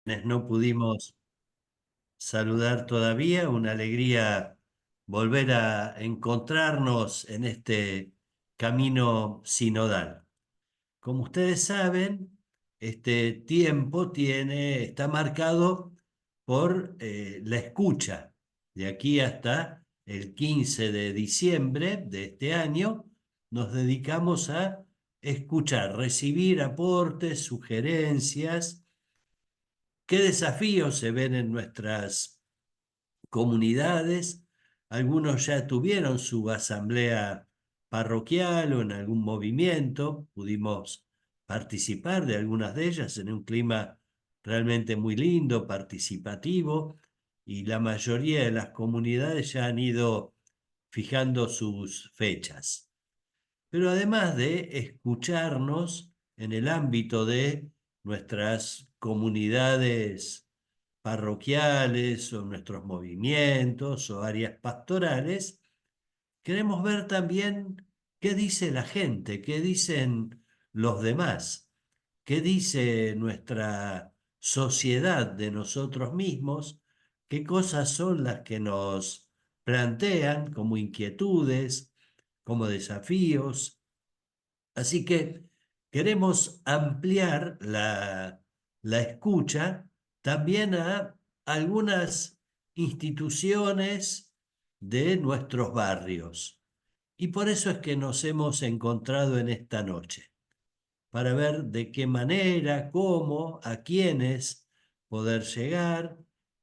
No pudimos saludar todavía, una alegría volver a encontrarnos en este camino sinodal. Como ustedes saben, este tiempo está marcado por la escucha. De aquí hasta el 15 de diciembre de este año, nos dedicamos a escuchar, recibir aportes, sugerencias. ¿Qué desafíos se ven en nuestras comunidades? Algunos ya tuvieron su asamblea parroquial o en algún movimiento. Pudimos participar de algunas de ellas en un clima realmente muy lindo, participativo, y la mayoría de las comunidades ya han ido fijando sus fechas. Pero además de escucharnos en el ámbito de nuestras comunidades parroquiales o nuestros movimientos o áreas pastorales, queremos ver también qué dice la gente, qué dicen los demás, qué dice nuestra sociedad de nosotros mismos, qué cosas son las que nos plantean como inquietudes, como desafíos. Así que queremos ampliar la escucha también a algunas instituciones de nuestros barrios. Y por eso es que nos hemos encontrado en esta noche, para ver de qué manera, cómo, a quiénes poder llegar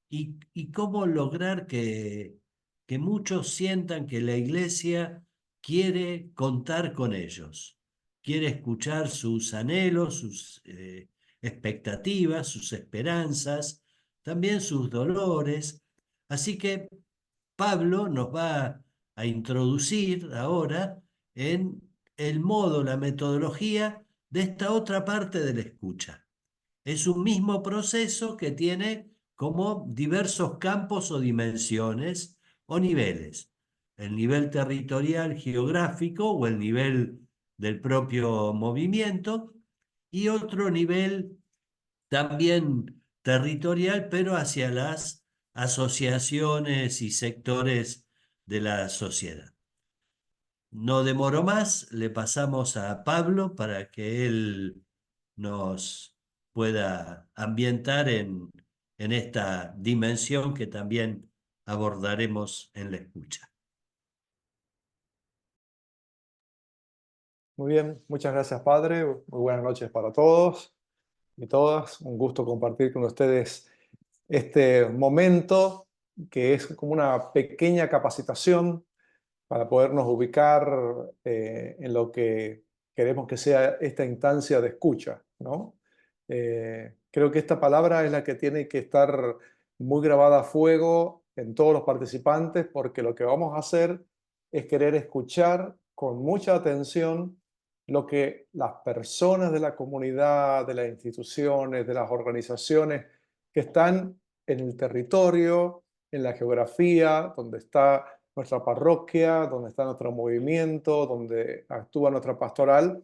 y cómo lograr que muchos sientan que la iglesia quiere contar con ellos, quiere escuchar sus anhelos, sus expectativas, sus esperanzas, también sus dolores. Así que Pablo nos va a introducir ahora en el modo, la metodología de esta otra parte de la escucha. Es un mismo proceso que tiene como diversos campos o dimensiones o niveles. El nivel territorial geográfico o el nivel del propio movimiento y otro nivel también territorial, pero hacia las asociaciones y sectores de la sociedad. No demoro más, le pasamos a Pablo para que él nos pueda ambientar en esta dimensión que también abordaremos en la escucha. Muy bien, muchas gracias, Padre. Muy buenas noches para todos y todas. Un gusto compartir con ustedes este momento que es como una pequeña capacitación para podernos ubicar en lo que queremos que sea esta instancia de escucha, ¿no? Creo que esta palabra es la que tiene que estar muy grabada a fuego en todos los participantes, porque lo que vamos a hacer es querer escuchar con mucha atención lo que las personas de la comunidad, de las instituciones, de las organizaciones que están en el territorio, en la geografía, donde está nuestra parroquia, donde está nuestro movimiento, donde actúa nuestra pastoral,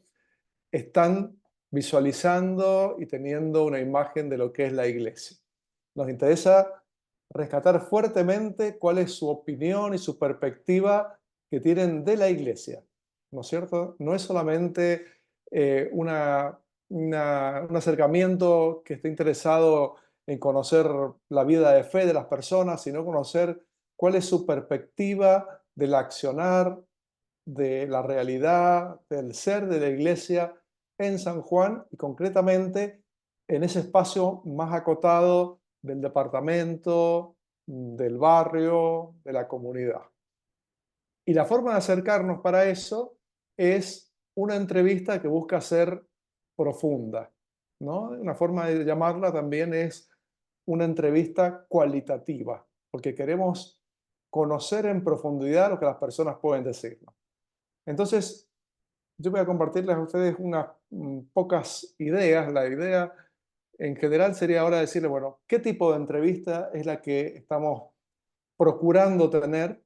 están visualizando y teniendo una imagen de lo que es la iglesia. Nos interesa rescatar fuertemente cuál es su opinión y su perspectiva que tienen de la iglesia, ¿no es cierto? No es solamente un acercamiento que esté interesado en conocer la vida de fe de las personas, sino conocer cuál es su perspectiva del accionar, de la realidad, del ser de la iglesia en San Juan y concretamente en ese espacio más acotado del departamento, del barrio, de la comunidad. Y la forma de acercarnos para eso es una entrevista que busca ser profunda, ¿no? Una forma de llamarla también es una entrevista cualitativa, porque queremos conocer en profundidad lo que las personas pueden decirnos. Entonces, yo voy a compartirles a ustedes unas pocas ideas. La idea en general sería ahora decirles, bueno, ¿qué tipo de entrevista es la que estamos procurando tener?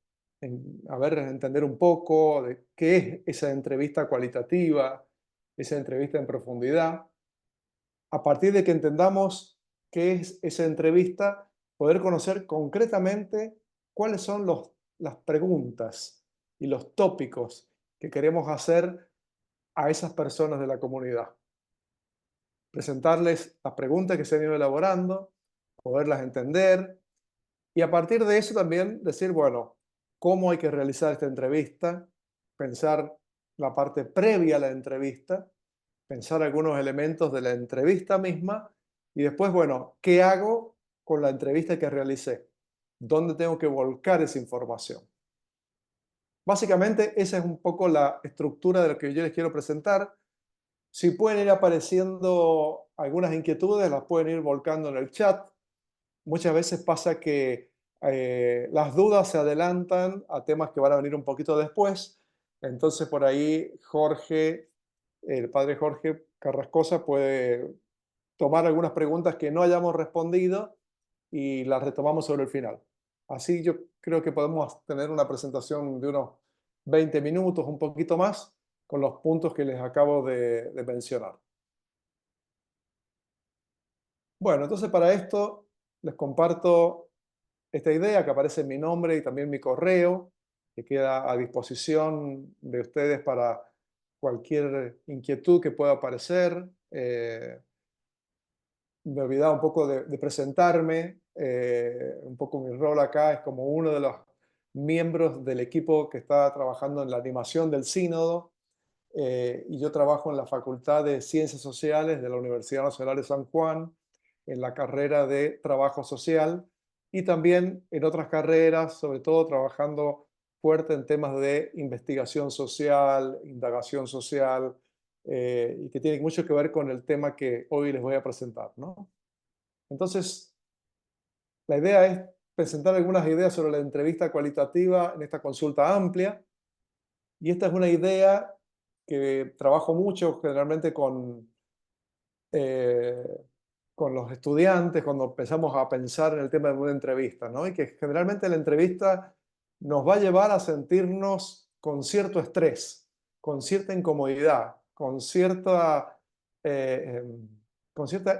A ver, entender un poco de qué es esa entrevista cualitativa, esa entrevista en profundidad, a partir de que entendamos qué es esa entrevista, poder conocer concretamente cuáles son las preguntas y los tópicos que queremos hacer a esas personas de la comunidad. Presentarles las preguntas que se han ido elaborando, poderlas entender y a partir de eso también decir, bueno, cómo hay que realizar esta entrevista, pensar la parte previa a la entrevista, pensar algunos elementos de la entrevista misma y después, bueno, ¿qué hago con la entrevista que realicé? ¿Dónde tengo que volcar esa información? Básicamente, esa es un poco la estructura de lo que yo les quiero presentar. Si pueden ir apareciendo algunas inquietudes, las pueden ir volcando en el chat. Muchas veces pasa que las dudas se adelantan a temas que van a venir un poquito después. Entonces, por ahí Jorge, el padre Jorge Carrascosa, puede tomar algunas preguntas que no hayamos respondido y las retomamos sobre el final. Así yo creo que podemos tener una presentación de unos 20 minutos, un poquito más, con los puntos que les acabo de mencionar. Bueno, entonces para esto les comparto esta idea que aparece en mi nombre y también mi correo, que queda a disposición de ustedes para cualquier inquietud que pueda aparecer. Me olvidaba un poco de presentarme, un poco mi rol acá es como uno de los miembros del equipo que está trabajando en la animación del sínodo, y yo trabajo en la Facultad de Ciencias Sociales de la Universidad Nacional de San Juan, en la carrera de Trabajo Social y también en otras carreras, sobre todo trabajando fuerte en temas de investigación social, indagación social, y que tiene mucho que ver con el tema que hoy les voy a presentar, ¿no? Entonces, la idea es presentar algunas ideas sobre la entrevista cualitativa en esta consulta amplia, y esta es una idea que trabajo mucho generalmente eh, con los estudiantes cuando empezamos a pensar en el tema de una entrevista, ¿no? Y que generalmente la entrevista nos va a llevar a sentirnos con cierto estrés, con cierta incomodidad, con cierta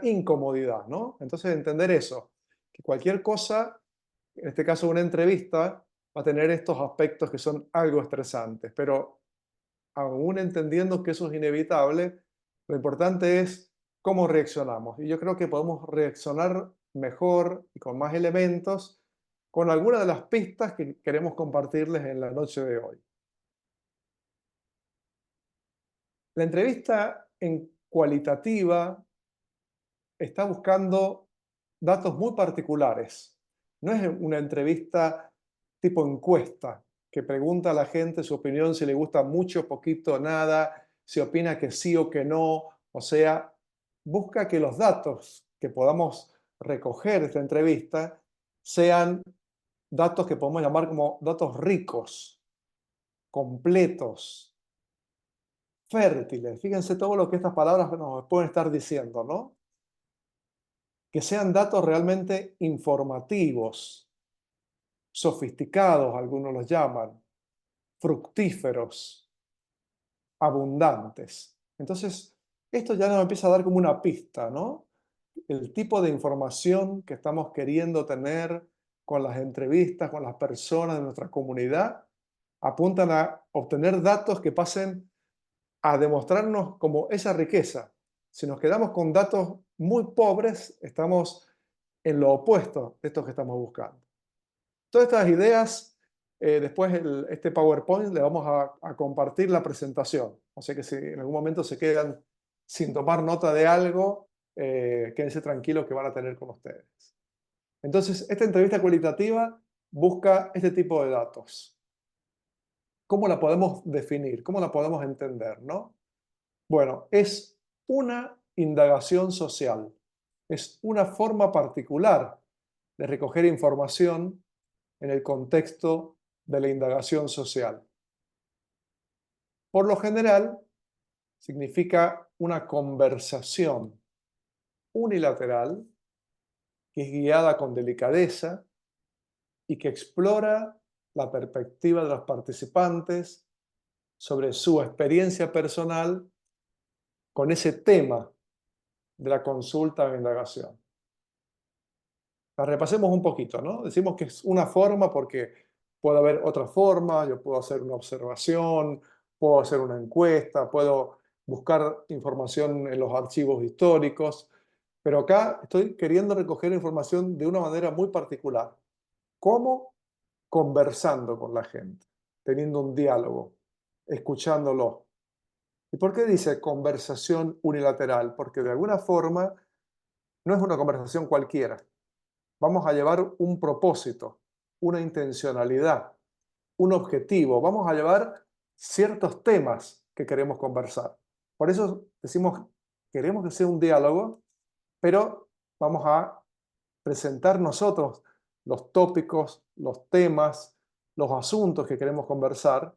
incomodidad, ¿no? Entonces entender eso, que cualquier cosa, en este caso una entrevista, va a tener estos aspectos que son algo estresantes, pero aún entendiendo que eso es inevitable, lo importante es cómo reaccionamos. Y yo creo que podemos reaccionar mejor y con más elementos con algunas de las pistas que queremos compartirles en la noche de hoy. La entrevista en cualitativa está buscando datos muy particulares. No es una entrevista tipo encuesta, que pregunta a la gente su opinión, si le gusta mucho, poquito, nada, si opina que sí o que no. O sea, busca que los datos que podamos recoger de esta entrevista sean datos que podemos llamar como datos ricos, completos, fértiles. Fíjense todo lo que estas palabras nos pueden estar diciendo, ¿no? Que sean datos realmente informativos, sofisticados, algunos los llaman, fructíferos, abundantes. Entonces, esto ya nos empieza a dar como una pista, ¿no? El tipo de información que estamos queriendo tener con las entrevistas, con las personas de nuestra comunidad, apuntan a obtener datos que pasen a demostrarnos como esa riqueza. Si nos quedamos con datos muy pobres, estamos en lo opuesto de estos que estamos buscando. Todas estas ideas, después este PowerPoint le vamos a compartir la presentación. O sea que si en algún momento se quedan sin tomar nota de algo, quédense tranquilos que van a tener con ustedes. Entonces, esta entrevista cualitativa busca este tipo de datos. ¿Cómo la podemos definir? ¿Cómo la podemos entender? ¿No? Bueno, es una indagación social. Es una forma particular de recoger información en el contexto de la indagación social. Por lo general, significa una conversación unilateral que es guiada con delicadeza y que explora la perspectiva de los participantes sobre su experiencia personal con ese tema de la consulta o indagación. La repasemos un poquito, ¿no? Decimos que es una forma porque puede haber otra forma, yo puedo hacer una observación, puedo hacer una encuesta, puedo buscar información en los archivos históricos, pero acá estoy queriendo recoger información de una manera muy particular. ¿Cómo? Conversando con la gente, teniendo un diálogo, escuchándolo. ¿Y por qué dice conversación unilateral? Porque de alguna forma no es una conversación cualquiera. Vamos a llevar un propósito, una intencionalidad, un objetivo. Vamos a llevar ciertos temas que queremos conversar. Por eso decimos, queremos que sea un diálogo, pero vamos a presentar nosotros los tópicos, los temas, los asuntos que queremos conversar.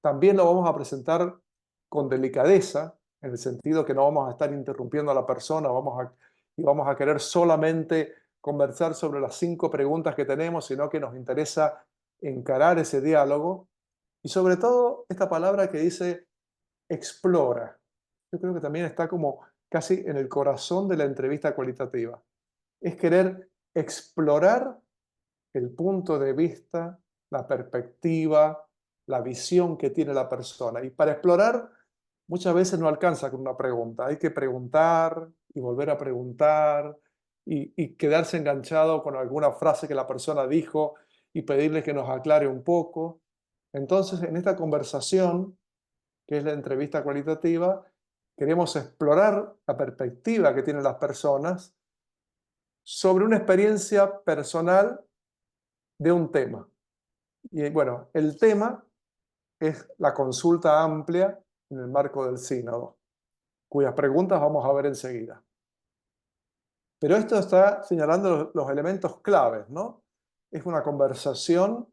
También lo vamos a presentar con delicadeza, en el sentido que no vamos a estar interrumpiendo a la persona, y vamos a querer solamente conversar sobre las 5 preguntas que tenemos, sino que nos interesa encarar ese diálogo. Y sobre todo, esta palabra que dice explora. Yo creo que también está como casi en el corazón de la entrevista cualitativa. Es querer explorar el punto de vista, la perspectiva, la visión que tiene la persona. Y para explorar, muchas veces no alcanza con una pregunta. Hay que preguntar y volver a preguntar y quedarse enganchado con alguna frase que la persona dijo y pedirle que nos aclare un poco. Entonces, en esta conversación, que es la entrevista cualitativa, queremos explorar la perspectiva que tienen las personas sobre una experiencia personal de un tema. Y bueno, el tema es la consulta amplia en el marco del sínodo, cuyas preguntas vamos a ver enseguida. Pero esto está señalando los elementos claves, ¿no? Es una conversación,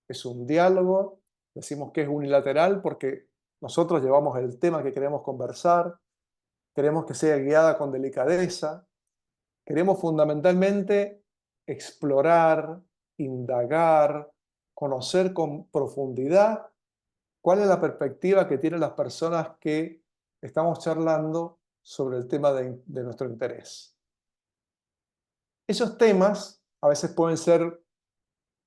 es un diálogo, decimos que es unilateral porque nosotros llevamos el tema que queremos conversar, queremos que sea guiada con delicadeza, queremos fundamentalmente explorar, indagar, conocer con profundidad cuál es la perspectiva que tienen las personas que estamos charlando sobre el tema de nuestro interés. Esos temas a veces pueden ser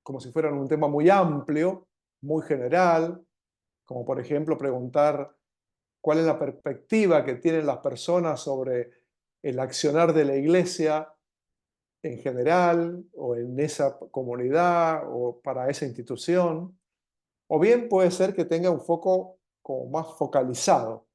como si fueran un tema muy amplio, muy general, como por ejemplo preguntar cuál es la perspectiva que tienen las personas sobre el accionar de la iglesia en general o en esa comunidad o para esa institución. O bien puede ser que tenga un foco como más focalizado,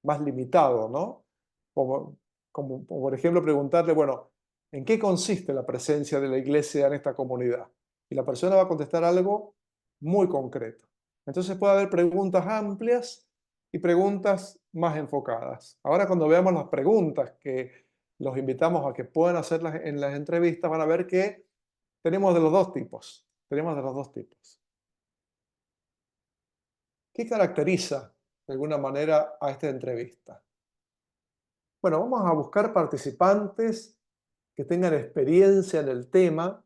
más limitado, ¿no? Como, como por ejemplo preguntarle, bueno, ¿en qué consiste la presencia de la iglesia en esta comunidad? Y la persona va a contestar algo muy concreto. Entonces puede haber preguntas amplias y preguntas más enfocadas. Ahora cuando veamos las preguntas que los invitamos a que puedan hacerlas en las entrevistas, van a ver que tenemos de los dos tipos. Tenemos de los dos tipos. ¿Qué caracteriza de alguna manera a esta entrevista? Bueno, vamos a buscar participantes que tengan experiencia en el tema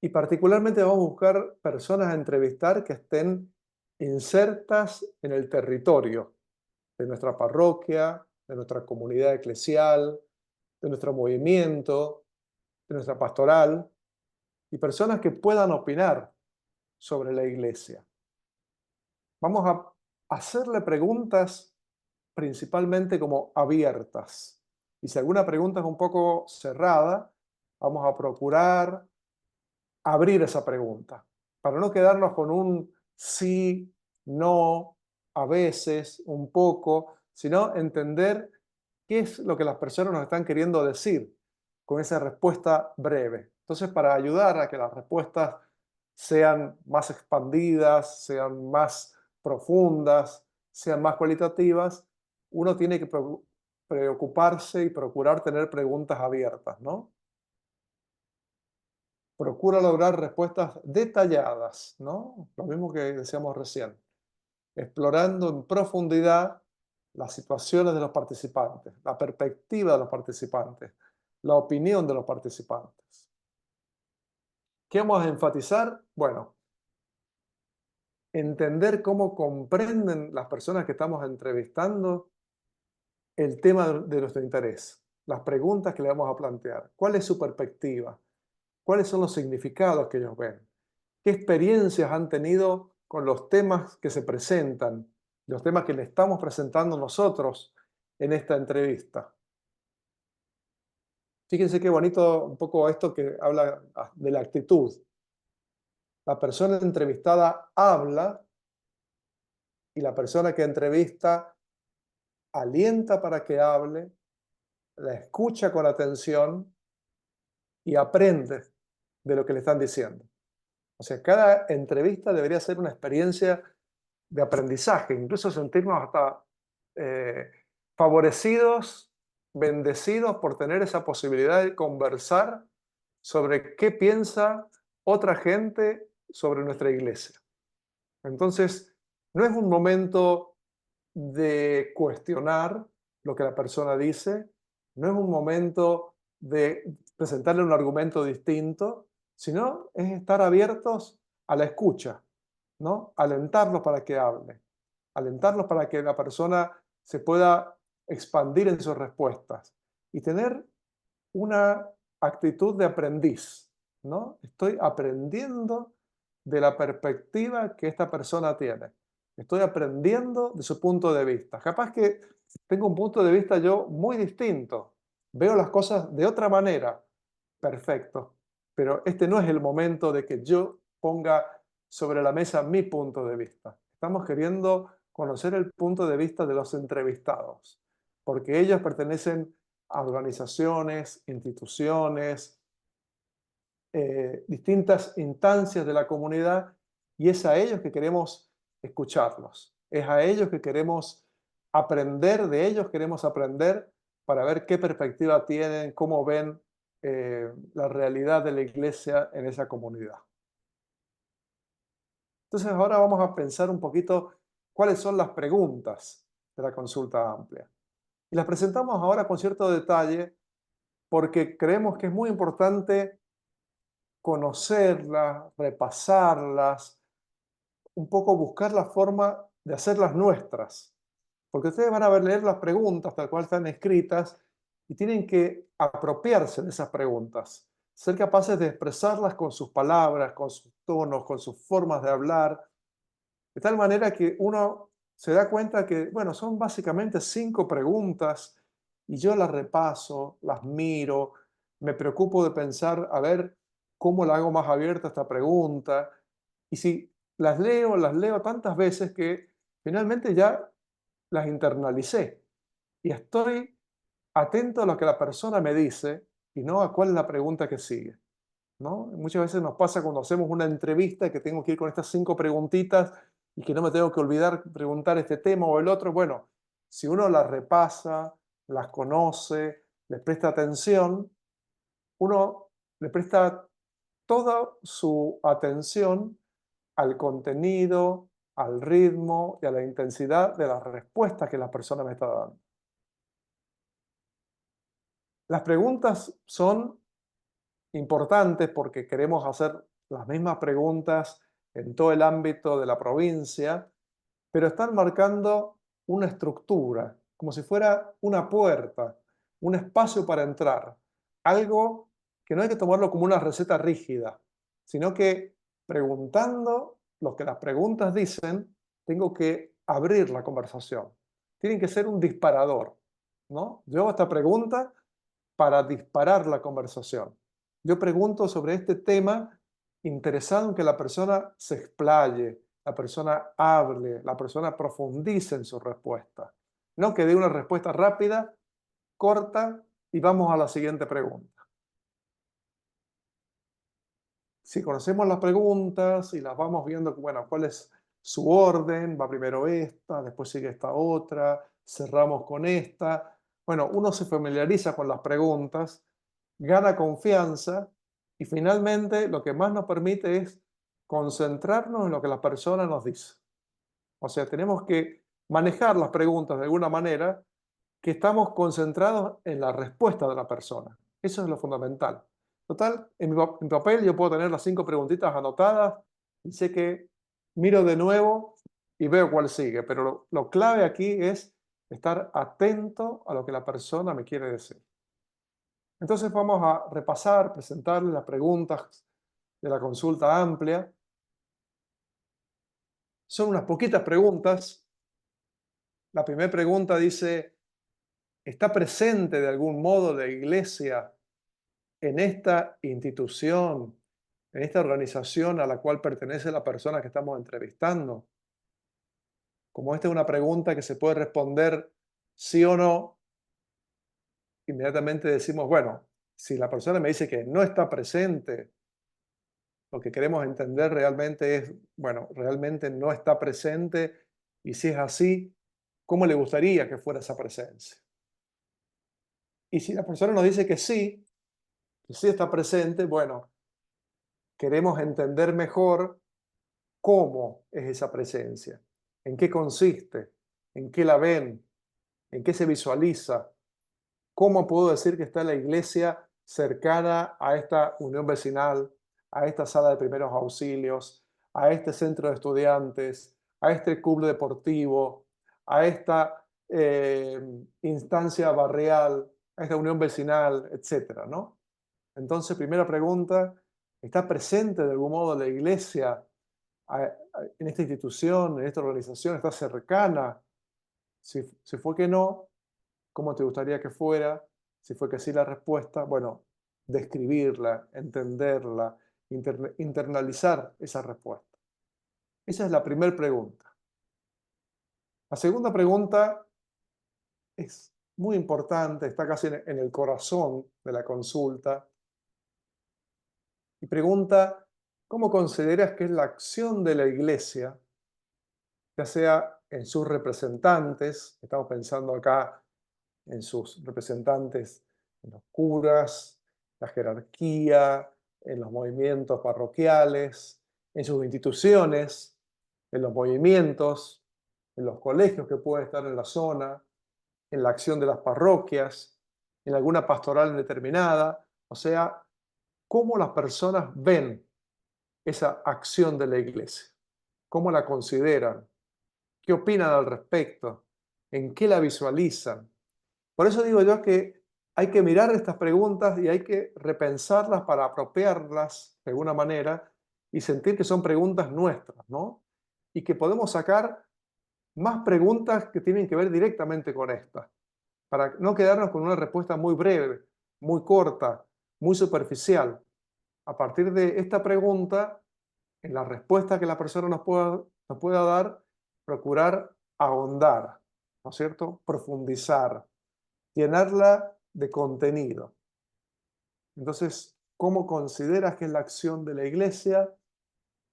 y particularmente vamos a buscar personas a entrevistar que estén insertas en el territorio de nuestra parroquia, de nuestra comunidad eclesial, de nuestro movimiento, de nuestra pastoral y personas que puedan opinar sobre la iglesia. Vamos a hacerle preguntas principalmente como abiertas. Y si alguna pregunta es un poco cerrada, vamos a procurar abrir esa pregunta, para no quedarnos con un sí, no, a veces, un poco, sino entender qué es lo que las personas nos están queriendo decir con esa respuesta breve. Entonces, para ayudar a que las respuestas sean más expandidas, sean más profundas, sean más cualitativas, uno tiene que preocuparse y procurar tener preguntas abiertas, ¿no? Procura lograr respuestas detalladas, ¿no? Lo mismo que decíamos recién, explorando en profundidad las situaciones de los participantes, la perspectiva de los participantes, la opinión de los participantes. ¿Qué vamos a enfatizar? Bueno, entender cómo comprenden las personas que estamos entrevistando el tema de nuestro interés, las preguntas que le vamos a plantear, cuál es su perspectiva, cuáles son los significados que ellos ven, qué experiencias han tenido con los temas que se presentan, los temas que le estamos presentando nosotros en esta entrevista. Fíjense qué bonito un poco esto que habla de la actitud. La persona entrevistada habla y la persona que entrevista alienta para que hable, la escucha con atención y aprende de lo que le están diciendo. O sea, cada entrevista debería ser una experiencia de aprendizaje, incluso sentirnos hasta eh, favorecidos, bendecidos por tener esa posibilidad de conversar sobre qué piensa otra gente sobre nuestra iglesia. Entonces, no es un momento de cuestionar lo que la persona dice, no es un momento de presentarle un argumento distinto, sino es estar abiertos a la escucha, ¿no? Alentarlos para que hable, alentarlos para que la persona se pueda expandir en sus respuestas y tener una actitud de aprendiz, ¿no? Estoy aprendiendo de la perspectiva que esta persona tiene. Estoy aprendiendo de su punto de vista. Capaz que tengo un punto de vista yo muy distinto. Veo las cosas de otra manera. Perfecto. Pero este no es el momento de que yo ponga sobre la mesa mi punto de vista. Estamos queriendo conocer el punto de vista de los entrevistados, porque ellos pertenecen a organizaciones, instituciones, distintas instancias de la comunidad, y es a ellos que queremos escucharlos, es a ellos que queremos aprender de ellos, queremos aprender para ver qué perspectiva tienen, cómo ven la realidad de la iglesia en esa comunidad. Entonces ahora vamos a pensar un poquito cuáles son las preguntas de la consulta amplia. Y las presentamos ahora con cierto detalle porque creemos que es muy importante conocerlas, repasarlas, un poco buscar la forma de hacerlas nuestras. Porque ustedes van a leer las preguntas tal cual están escritas y tienen que apropiarse de esas preguntas, ser capaces de expresarlas con sus palabras, con sus tonos, con sus formas de hablar, de tal manera que uno se da cuenta que, bueno, son básicamente 5 preguntas y yo las repaso, las miro, me preocupo de pensar, a ver, cómo la hago más abierta esta pregunta. Y si las leo tantas veces que finalmente ya las internalicé y estoy atento a lo que la persona me dice y no a cuál es la pregunta que sigue, ¿no? Muchas veces nos pasa cuando hacemos una entrevista que tengo que ir con estas 5 preguntitas y que no me tengo que olvidar preguntar este tema o el otro. Bueno, si uno las repasa, las conoce, les presta atención, uno le presta toda su atención al contenido, al ritmo y a la intensidad de la respuesta que la persona me está dando. Las preguntas son importantes porque queremos hacer las mismas preguntas en todo el ámbito de la provincia, pero están marcando una estructura, como si fuera una puerta, un espacio para entrar, algo que no hay que tomarlo como una receta rígida, sino que preguntando lo que las preguntas dicen, tengo que abrir la conversación. Tienen que ser un disparador, ¿no? Yo hago esta pregunta para disparar la conversación. Yo pregunto sobre este tema interesado en que la persona se explaye, la persona hable, la persona profundice en su respuesta. No que dé una respuesta rápida, corta y vamos a la siguiente pregunta. Si conocemos las preguntas y las vamos viendo, bueno, cuál es su orden, va primero esta, después sigue esta otra, cerramos con esta. Bueno, uno se familiariza con las preguntas, gana confianza y finalmente lo que más nos permite es concentrarnos en lo que la persona nos dice. O sea, tenemos que manejar las preguntas de alguna manera que estamos concentrados en la respuesta de la persona. Eso es lo fundamental. Total, en mi papel yo puedo tener las 5 preguntitas anotadas y sé que miro de nuevo y veo cuál sigue, pero lo clave aquí es estar atento a lo que la persona me quiere decir. Entonces vamos a repasar, presentarles las preguntas de la consulta amplia. Son unas poquitas preguntas. La primera pregunta dice, ¿está presente de algún modo la iglesia en esta institución, en esta organización a la cual pertenece la persona que estamos entrevistando? Como esta es una pregunta que se puede responder sí o no, inmediatamente decimos, bueno, si la persona me dice que no está presente, lo que queremos entender realmente es, bueno, realmente no está presente, y si es así, ¿cómo le gustaría que fuera esa presencia? Y si la persona nos dice que sí está presente, bueno, queremos entender mejor cómo es esa presencia, en qué consiste, en qué la ven, en qué se visualiza, cómo puedo decir que está la iglesia cercana a esta unión vecinal, a esta sala de primeros auxilios, a este centro de estudiantes, a este club deportivo, a esta instancia barrial, a esta unión vecinal, etcétera, ¿no? Entonces, primera pregunta, ¿está presente de algún modo la iglesia en esta institución, en esta organización? ¿Está cercana? Si fue que no, ¿cómo te gustaría que fuera? Si fue que sí la respuesta, bueno, describirla, entenderla, internalizar esa respuesta. Esa es la primera pregunta. La segunda pregunta es muy importante, está casi en el corazón de la consulta, y pregunta, ¿cómo consideras que es la acción de la iglesia, ya sea en sus representantes, estamos pensando acá en sus representantes, en los curas, la jerarquía, en los movimientos parroquiales, en sus instituciones, en los movimientos, en los colegios que pueden estar en la zona, en la acción de las parroquias, en alguna pastoral determinada? O sea, cómo las personas ven esa acción de la iglesia, cómo la consideran, qué opinan al respecto, en qué la visualizan. Por eso digo yo que hay que mirar estas preguntas y hay que repensarlas para apropiarlas de alguna manera y sentir que son preguntas nuestras, ¿no? Y que podemos sacar más preguntas que tienen que ver directamente con estas, para no quedarnos con una respuesta muy breve, muy corta, muy superficial. A partir de esta pregunta, en la respuesta que la persona nos pueda dar, procurar ahondar, ¿no es cierto? Profundizar, llenarla de contenido. Entonces, ¿cómo consideras que es la acción de la iglesia,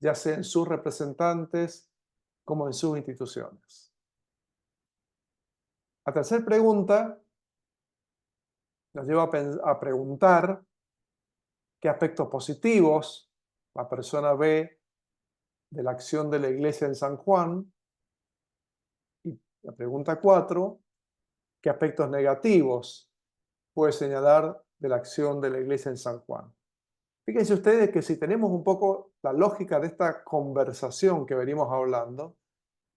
ya sea en sus representantes como en sus instituciones? La tercera pregunta nos lleva a preguntar qué aspectos positivos la persona ve de la acción de la iglesia en San Juan. Y la pregunta 4, ¿qué aspectos negativos puede señalar de la acción de la iglesia en San Juan? Fíjense ustedes que si tenemos un poco la lógica de esta conversación que venimos hablando,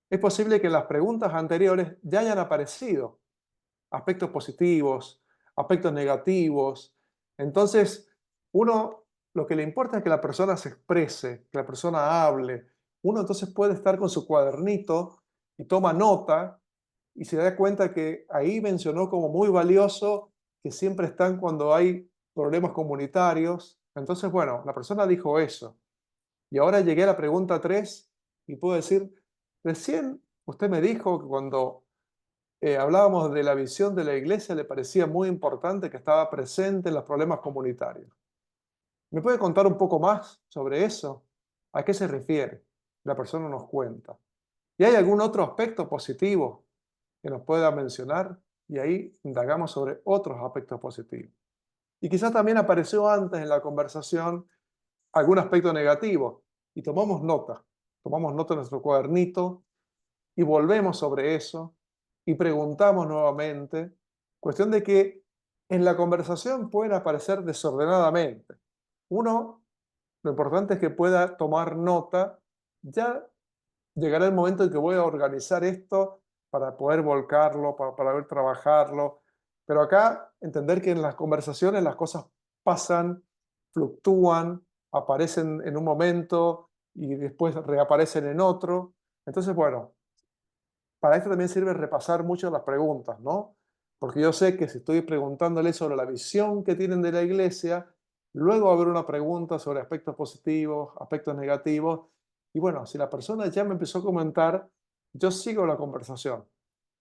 es posible que en las preguntas anteriores ya hayan aparecido aspectos positivos, aspectos negativos. Entonces, uno, lo que le importa es que la persona se exprese, que la persona hable. Uno entonces puede estar con su cuadernito y toma nota y se da cuenta que ahí mencionó como muy valioso que siempre están cuando hay problemas comunitarios. Entonces, bueno, la persona dijo eso. Y ahora llegué a la pregunta 3 y puedo decir, recién usted me dijo que cuando hablábamos de la visión de la iglesia le parecía muy importante que estaba presente en los problemas comunitarios. ¿Me puede contar un poco más sobre eso? ¿A qué se refiere? La persona nos cuenta. ¿Y hay algún otro aspecto positivo que nos pueda mencionar? Y ahí indagamos sobre otros aspectos positivos. Y quizás también apareció antes en la conversación algún aspecto negativo y tomamos nota en nuestro cuadernito y volvemos sobre eso y preguntamos nuevamente, cuestión de que en la conversación pueden aparecer desordenadamente. Uno, lo importante es que pueda tomar nota, ya llegará el momento en que voy a organizar esto para poder volcarlo, para poder trabajarlo, Pero acá entender que en las conversaciones las cosas pasan, fluctúan, aparecen en un momento y después reaparecen en otro. Entonces, bueno, para esto también sirve repasar mucho las preguntas, ¿no? Porque yo sé que si estoy preguntándole sobre la visión que tienen de la iglesia, luego va a haber una pregunta sobre aspectos positivos, aspectos negativos. Y bueno, si la persona ya me empezó a comentar, yo sigo la conversación.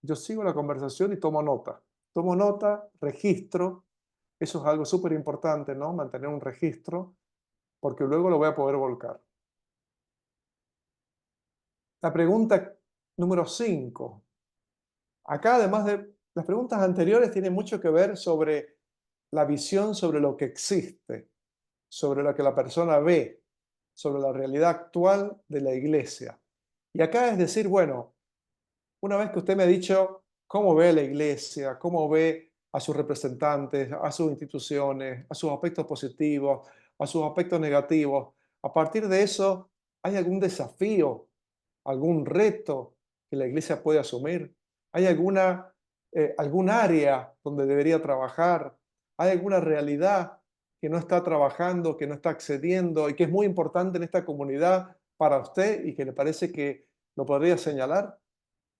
Yo sigo la conversación y tomo nota. Tomo nota, registro. Eso es algo súper importante, ¿no? Mantener un registro, porque luego lo voy a poder volcar. La pregunta número 5. Acá, además de las preguntas anteriores, tienen mucho que ver sobre la visión sobre lo que existe, sobre lo que la persona ve, sobre la realidad actual de la iglesia. Y acá es decir, bueno, una vez que usted me ha dicho cómo ve la iglesia, cómo ve a sus representantes, a sus instituciones, a sus aspectos positivos, a sus aspectos negativos, a partir de eso, ¿hay algún desafío, algún reto que la iglesia puede asumir? ¿Hay algún área donde debería trabajar? ¿Hay alguna realidad que no está trabajando, que no está accediendo y que es muy importante en esta comunidad para usted y que le parece que lo podría señalar?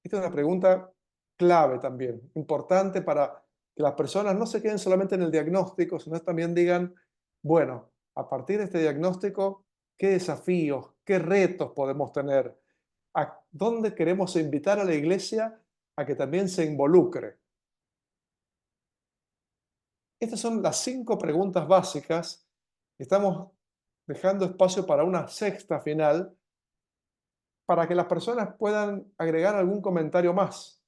Esta es una pregunta clave también, importante para que las personas no se queden solamente en el diagnóstico, sino también digan, bueno, a partir de este diagnóstico, ¿qué desafíos, qué retos podemos tener? ¿A dónde queremos invitar a la iglesia a que también se involucre? Estas son las 5 preguntas básicas. Estamos dejando espacio para una sexta final para que las personas puedan agregar algún comentario más,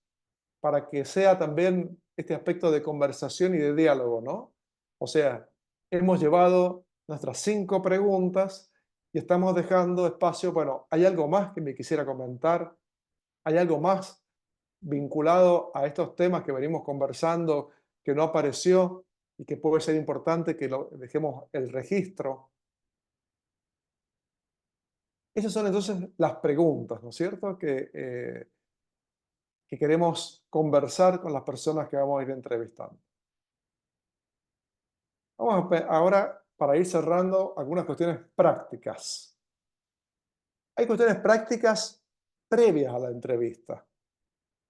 para que sea también este aspecto de conversación y de diálogo, ¿no? O sea, hemos llevado nuestras 5 preguntas y estamos dejando espacio, bueno, ¿hay algo más que me quisiera comentar? ¿Hay algo más vinculado a estos temas que venimos conversando que no apareció y que puede ser importante que lo dejemos el registro? Esas son entonces las preguntas, ¿no es cierto? Que queremos conversar con las personas que vamos a ir entrevistando. Ahora, para ir cerrando, algunas cuestiones prácticas. Hay cuestiones prácticas previas a la entrevista.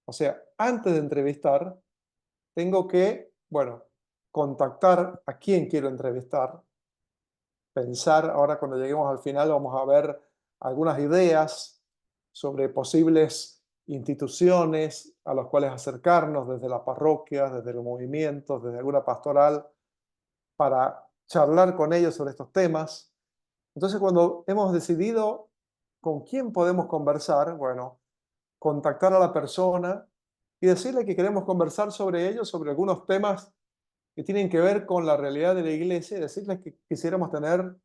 O sea, antes de entrevistar, tengo que, bueno, contactar a quién quiero entrevistar, pensar, ahora cuando lleguemos al final vamos a ver algunas ideas sobre posibles instituciones a las cuales acercarnos desde las parroquias, desde los movimientos, desde alguna pastoral, para charlar con ellos sobre estos temas. Entonces, cuando hemos decidido con quién podemos conversar, bueno, contactar a la persona y decirle que queremos conversar sobre ellos, sobre algunos temas que tienen que ver con la realidad de la iglesia, y decirles que quisiéramos tener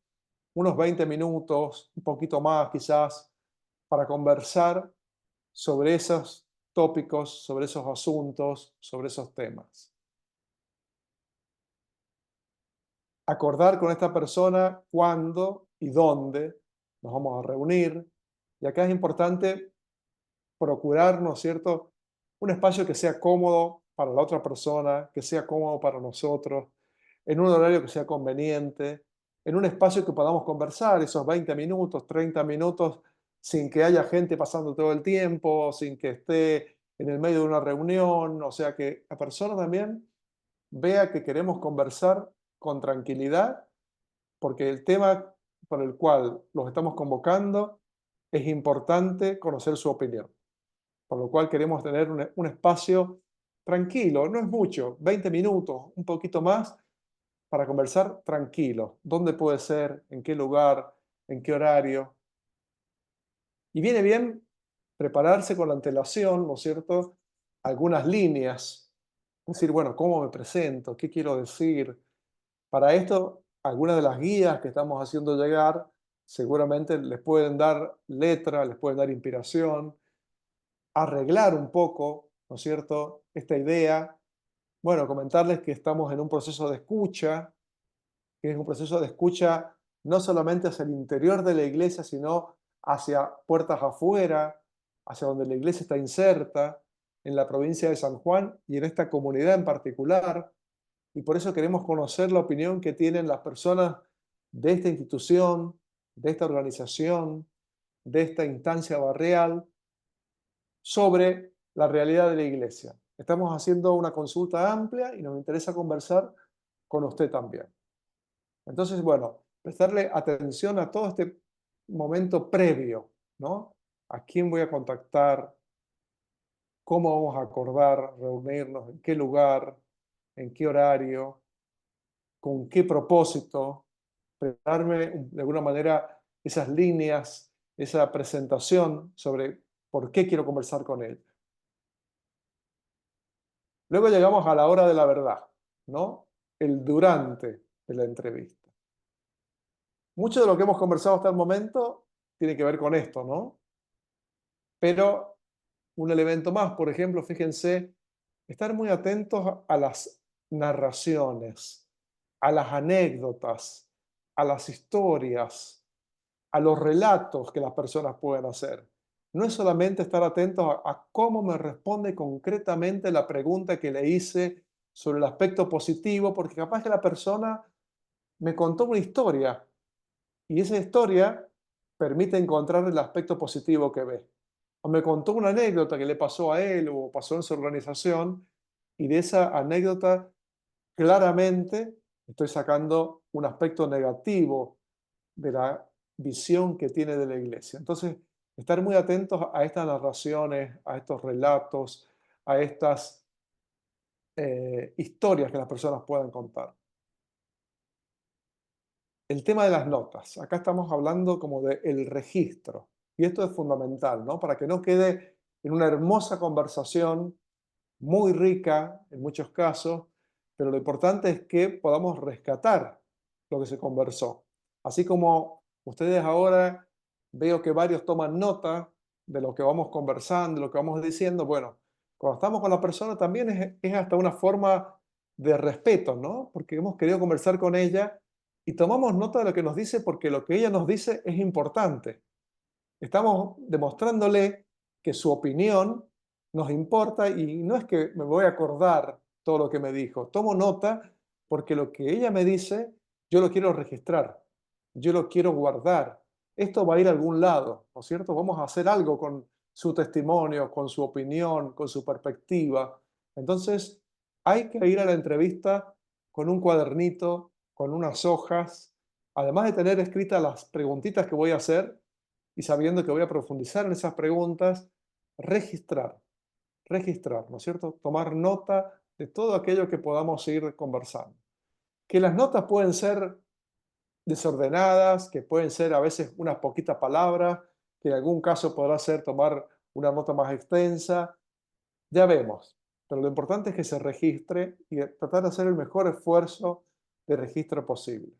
unos 20 minutos, un poquito más quizás, para conversar sobre esos tópicos, sobre esos asuntos, sobre esos temas. Acordar con esta persona cuándo y dónde nos vamos a reunir. Y acá es importante procurar, ¿no es cierto?, un espacio que sea cómodo para la otra persona, que sea cómodo para nosotros, en un horario que sea conveniente, en un espacio que podamos conversar esos 20 minutos, 30 minutos, sin que haya gente pasando todo el tiempo, sin que esté en el medio de una reunión, o sea, que la persona también vea que queremos conversar con tranquilidad, porque el tema por el cual los estamos convocando es importante conocer su opinión. Por lo cual queremos tener un espacio tranquilo, no es mucho, 20 minutos, un poquito más, para conversar tranquilo. ¿Dónde puede ser? ¿En qué lugar? ¿En qué horario? Y viene bien prepararse con la antelación, ¿no es cierto? Algunas líneas. Decir, bueno, ¿cómo me presento? ¿Qué quiero decir? Para esto, algunas de las guías que estamos haciendo llegar seguramente les pueden dar letra, les pueden dar inspiración, arreglar un poco, ¿no es cierto?, esta idea. Bueno, comentarles que estamos en un proceso de escucha, que es un proceso de escucha no solamente hacia el interior de la iglesia, sino hacia puertas afuera, hacia donde la iglesia está inserta. en la provincia de San Juan y en esta comunidad en particular, y por eso queremos conocer la opinión que tienen las personas de esta institución, de esta organización, de esta instancia barrial sobre la realidad de la iglesia. Estamos haciendo una consulta amplia y nos interesa conversar con usted también. Entonces, bueno, prestarle atención a todo este momento previo, ¿no? ¿A quién voy a contactar? ¿Cómo vamos a acordar reunirnos? ¿En qué lugar? ¿En qué horario? ¿Con qué propósito? Prepararme de alguna manera esas líneas, esa presentación sobre por qué quiero conversar con él. Luego llegamos a la hora de la verdad, ¿no? El durante de la entrevista. Mucho de lo que hemos conversado hasta el momento tiene que ver con esto, ¿no? Pero un elemento más, por ejemplo, fíjense, estar muy atentos a las narraciones, a las anécdotas, a las historias, a los relatos que las personas pueden hacer. No es solamente estar atentos a cómo me responde concretamente la pregunta que le hice sobre el aspecto positivo, porque capaz que la persona me contó una historia y esa historia permite encontrar el aspecto positivo que ve. O me contó una anécdota que le pasó a él o pasó en su organización y de esa anécdota claramente estoy sacando un aspecto negativo de la visión que tiene de la iglesia. Entonces, estar muy atentos a estas narraciones, a estos relatos, a estas historias que las personas puedan contar. El tema de las notas. Acá estamos hablando como de el registro. Y esto es fundamental, ¿no? Para que no quede en una hermosa conversación, muy rica en muchos casos, pero lo importante es que podamos rescatar lo que se conversó. Así como ustedes ahora veo que varios toman nota de lo que vamos conversando, de lo que vamos diciendo, bueno, cuando estamos con la persona también es hasta una forma de respeto, ¿no? Porque hemos querido conversar con ella y tomamos nota de lo que nos dice porque lo que ella nos dice es importante. Estamos demostrándole que su opinión nos importa y no es que me voy a acordar todo lo que me dijo. Tomo nota porque lo que ella me dice, yo lo quiero registrar, yo lo quiero guardar. Esto va a ir a algún lado, ¿no es cierto? Vamos a hacer algo con su testimonio, con su opinión, con su perspectiva. Entonces, hay que ir a la entrevista con un cuadernito, con unas hojas, además de tener escritas las preguntitas que voy a hacer y sabiendo que voy a profundizar en esas preguntas, registrar, registrar, ¿no es cierto? Tomar nota de todo aquello que podamos ir conversando. Que las notas pueden ser desordenadas, que pueden ser a veces unas poquitas palabras, que en algún caso podrá ser tomar una nota más extensa, ya vemos. Pero lo importante es que se registre y tratar de hacer el mejor esfuerzo de registro posible.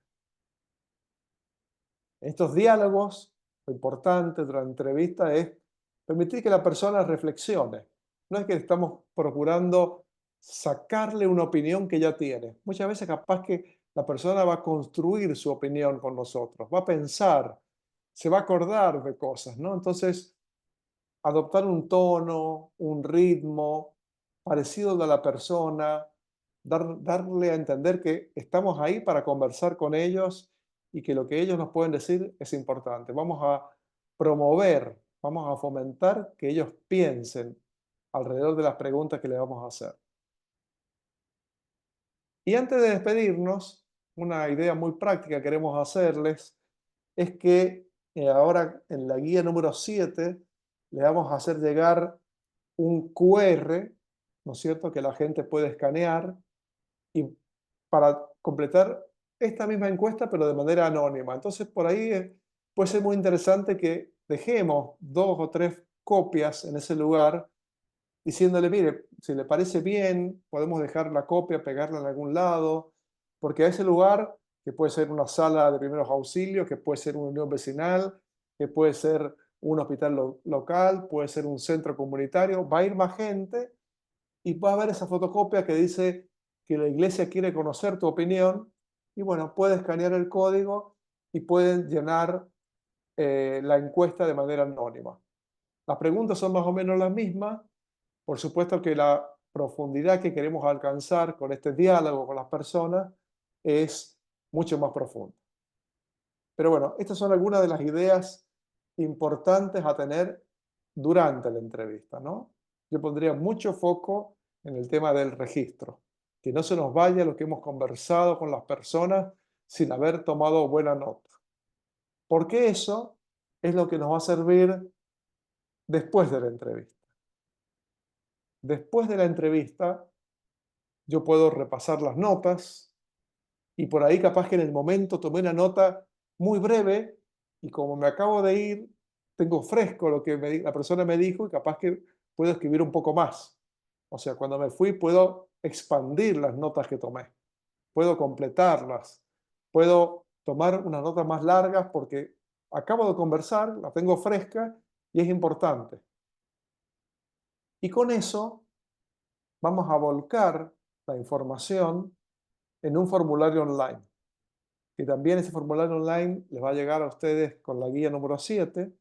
En estos diálogos, lo importante de la entrevista es permitir que la persona reflexione. No es que estamos procurando sacarle una opinión que ya tiene. Muchas veces capaz que la persona va a construir su opinión con nosotros, va a pensar, se va a acordar de cosas, ¿no? Entonces, adoptar un tono, un ritmo parecido de la persona, darle a entender que estamos ahí para conversar con ellos y que lo que ellos nos pueden decir es importante. Vamos a promover, vamos a fomentar que ellos piensen alrededor de las preguntas que le vamos a hacer. Y antes de despedirnos, una idea muy práctica que queremos hacerles es que ahora en la guía número 7 le vamos a hacer llegar un QR, ¿no es cierto?, que la gente puede escanear y para completar esta misma encuesta, pero de manera anónima. Entonces, por ahí puede ser muy interesante que dejemos 2 o 3 copias en ese lugar, diciéndole, mire, si le parece bien, podemos dejar la copia, pegarla en algún lado, porque a ese lugar, que puede ser una sala de primeros auxilios, que puede ser una unión vecinal, que puede ser un hospital local, puede ser un centro comunitario, va a ir más gente y va a ver esa fotocopia que dice que la iglesia quiere conocer tu opinión y bueno, puede escanear el código y pueden llenar la encuesta de manera anónima. Las preguntas son más o menos las mismas, Por supuesto que la profundidad que queremos alcanzar con este diálogo con las personas es mucho más profunda. Pero bueno, estas son algunas de las ideas importantes a tener durante la entrevista, ¿no? Yo pondría mucho foco en el tema del registro, que no se nos vaya lo que hemos conversado con las personas sin haber tomado buena nota, porque eso es lo que nos va a servir después de la entrevista. Después de la entrevista, yo puedo repasar las notas y por ahí capaz que en el momento tomé una nota muy breve y como me acabo de ir, tengo fresco lo que la persona me dijo y capaz que puedo escribir un poco más. O sea, cuando me fui puedo expandir las notas que tomé, puedo completarlas, puedo tomar unas notas más largas porque acabo de conversar, la tengo fresca y es importante. Y con eso vamos a volcar la información en un formulario online. Y también ese formulario online les va a llegar a ustedes con la guía número 7,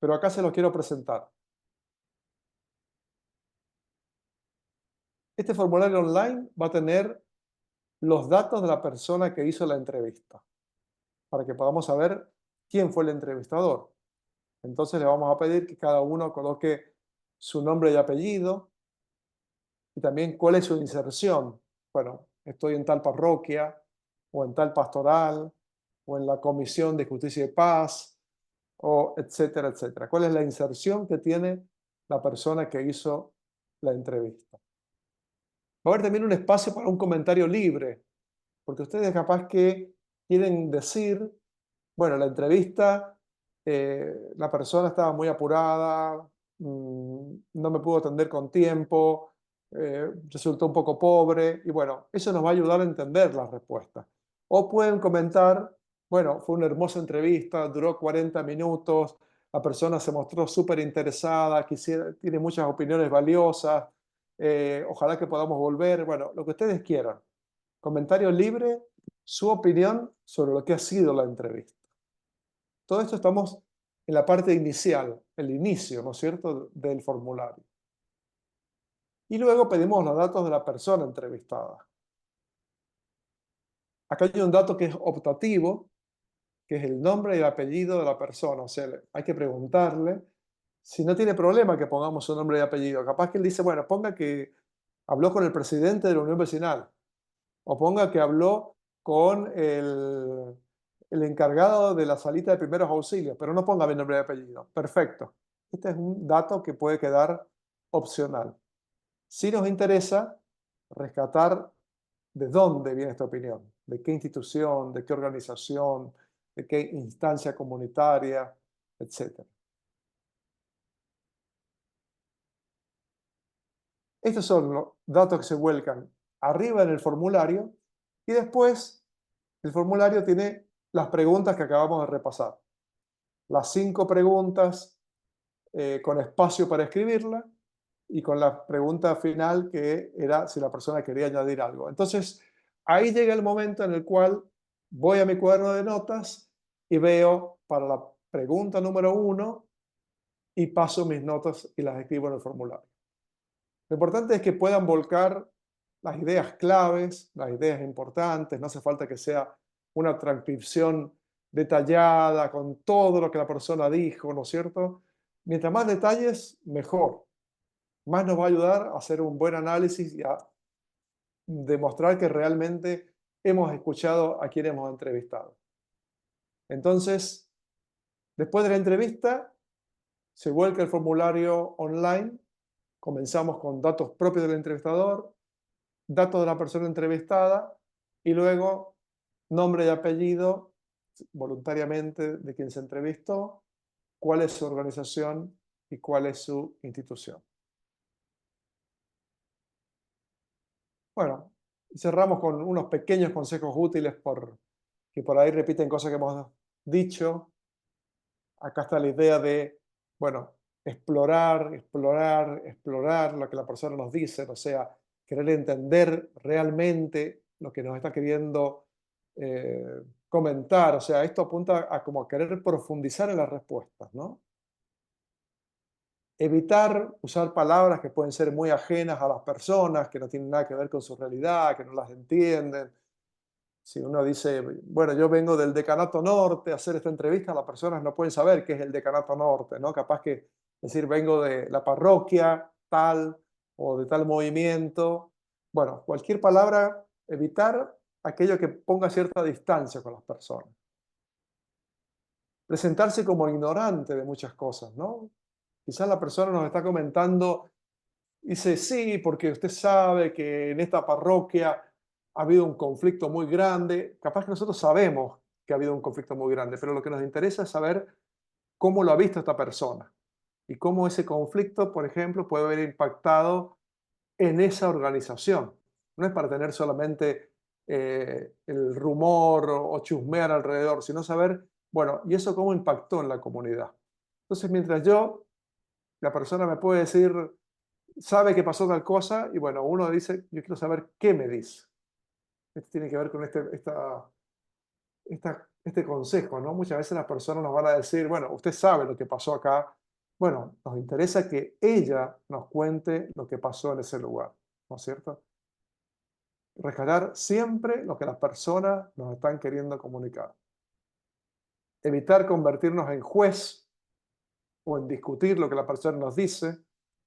pero acá se lo quiero presentar. Este formulario online va a tener los datos de la persona que hizo la entrevista, para que podamos saber quién fue el entrevistador. Entonces le vamos a pedir que cada uno coloque su nombre y apellido y también cuál es su inserción. Bueno, estoy en tal parroquia o en tal pastoral o en la Comisión de Justicia y Paz o etcétera, etcétera. ¿Cuál es la inserción que tiene la persona que hizo la entrevista? Va a haber también un espacio para un comentario libre, porque ustedes capaz que quieren decir, bueno, la entrevista, la persona estaba muy apurada, no me pudo atender con tiempo, resultó un poco pobre, y bueno, eso nos va a ayudar a entender las respuestas. O pueden comentar, bueno, fue una hermosa entrevista, duró 40 minutos, la persona se mostró súper interesada, tiene muchas opiniones valiosas, ojalá que podamos volver, bueno, lo que ustedes quieran. Comentario libre, su opinión sobre lo que ha sido la entrevista. Todo esto estamos en la parte inicial, el inicio, ¿no es cierto?, del formulario. Y luego pedimos los datos de la persona entrevistada. Acá hay un dato que es optativo, que es el nombre y el apellido de la persona. O sea, hay que preguntarle si no tiene problema que pongamos su nombre y apellido. Capaz que él dice, bueno, ponga que habló con el presidente de la Unión Vecinal, o ponga que habló con el encargado de la salita de primeros auxilios, pero no ponga mi nombre y apellido. Perfecto. Este es un dato que puede quedar opcional. Si nos interesa rescatar de dónde viene esta opinión, de qué institución, de qué organización, de qué instancia comunitaria, etc. Estos son los datos que se vuelcan arriba en el formulario y después el formulario tiene las preguntas que acabamos de repasar. Las 5 preguntas con espacio para escribirla y con la pregunta final que era si la persona quería añadir algo. Entonces, ahí llega el momento en el cual voy a mi cuaderno de notas y veo para la pregunta número 1 y paso mis notas y las escribo en el formulario. Lo importante es que puedan volcar las ideas claves, las ideas importantes, no hace falta que sea una transcripción detallada con todo lo que la persona dijo, ¿no es cierto? Mientras más detalles, mejor. Más nos va a ayudar a hacer un buen análisis y a demostrar que realmente hemos escuchado a quien hemos entrevistado. Entonces, después de la entrevista, se vuelca el formulario online, comenzamos con datos propios del entrevistador, datos de la persona entrevistada y luego nombre y apellido voluntariamente de quien se entrevistó, cuál es su organización y cuál es su institución. Bueno, cerramos con unos pequeños consejos útiles que por ahí repiten cosas que hemos dicho. Acá está la idea de, bueno, explorar, explorar, explorar lo que la persona nos dice, o sea, querer entender realmente lo que nos está queriendo comentar. O sea, esto apunta a como a querer profundizar en las respuestas, ¿no? Evitar usar palabras que pueden ser muy ajenas a las personas, que no tienen nada que ver con su realidad, que no las entienden. Si uno dice, bueno, yo vengo del Decanato Norte a hacer esta entrevista, las personas no pueden saber qué es el Decanato Norte, ¿no? Capaz que decir, vengo de la parroquia tal o de tal movimiento. Bueno, cualquier palabra, evitar aquello que ponga cierta distancia con las personas. Presentarse como ignorante de muchas cosas, ¿no? Quizás la persona nos está comentando, dice, sí, porque usted sabe que en esta parroquia ha habido un conflicto muy grande. Capaz que nosotros sabemos que ha habido un conflicto muy grande, pero lo que nos interesa es saber cómo lo ha visto esta persona y cómo ese conflicto, por ejemplo, puede haber impactado en esa organización. No es para tener solamente el rumor o chusmear alrededor, sino saber, bueno, ¿y eso cómo impactó en la comunidad? Entonces, mientras la persona me puede decir, sabe que pasó tal cosa, y bueno, uno dice, yo quiero saber qué me dice. Esto tiene que ver con este consejo, ¿no? Muchas veces las personas nos van a decir, bueno, usted sabe lo que pasó acá. Bueno, nos interesa que ella nos cuente lo que pasó en ese lugar, ¿no es cierto? Rescatar siempre lo que las personas nos están queriendo comunicar. Evitar convertirnos en juez o en discutir lo que la persona nos dice.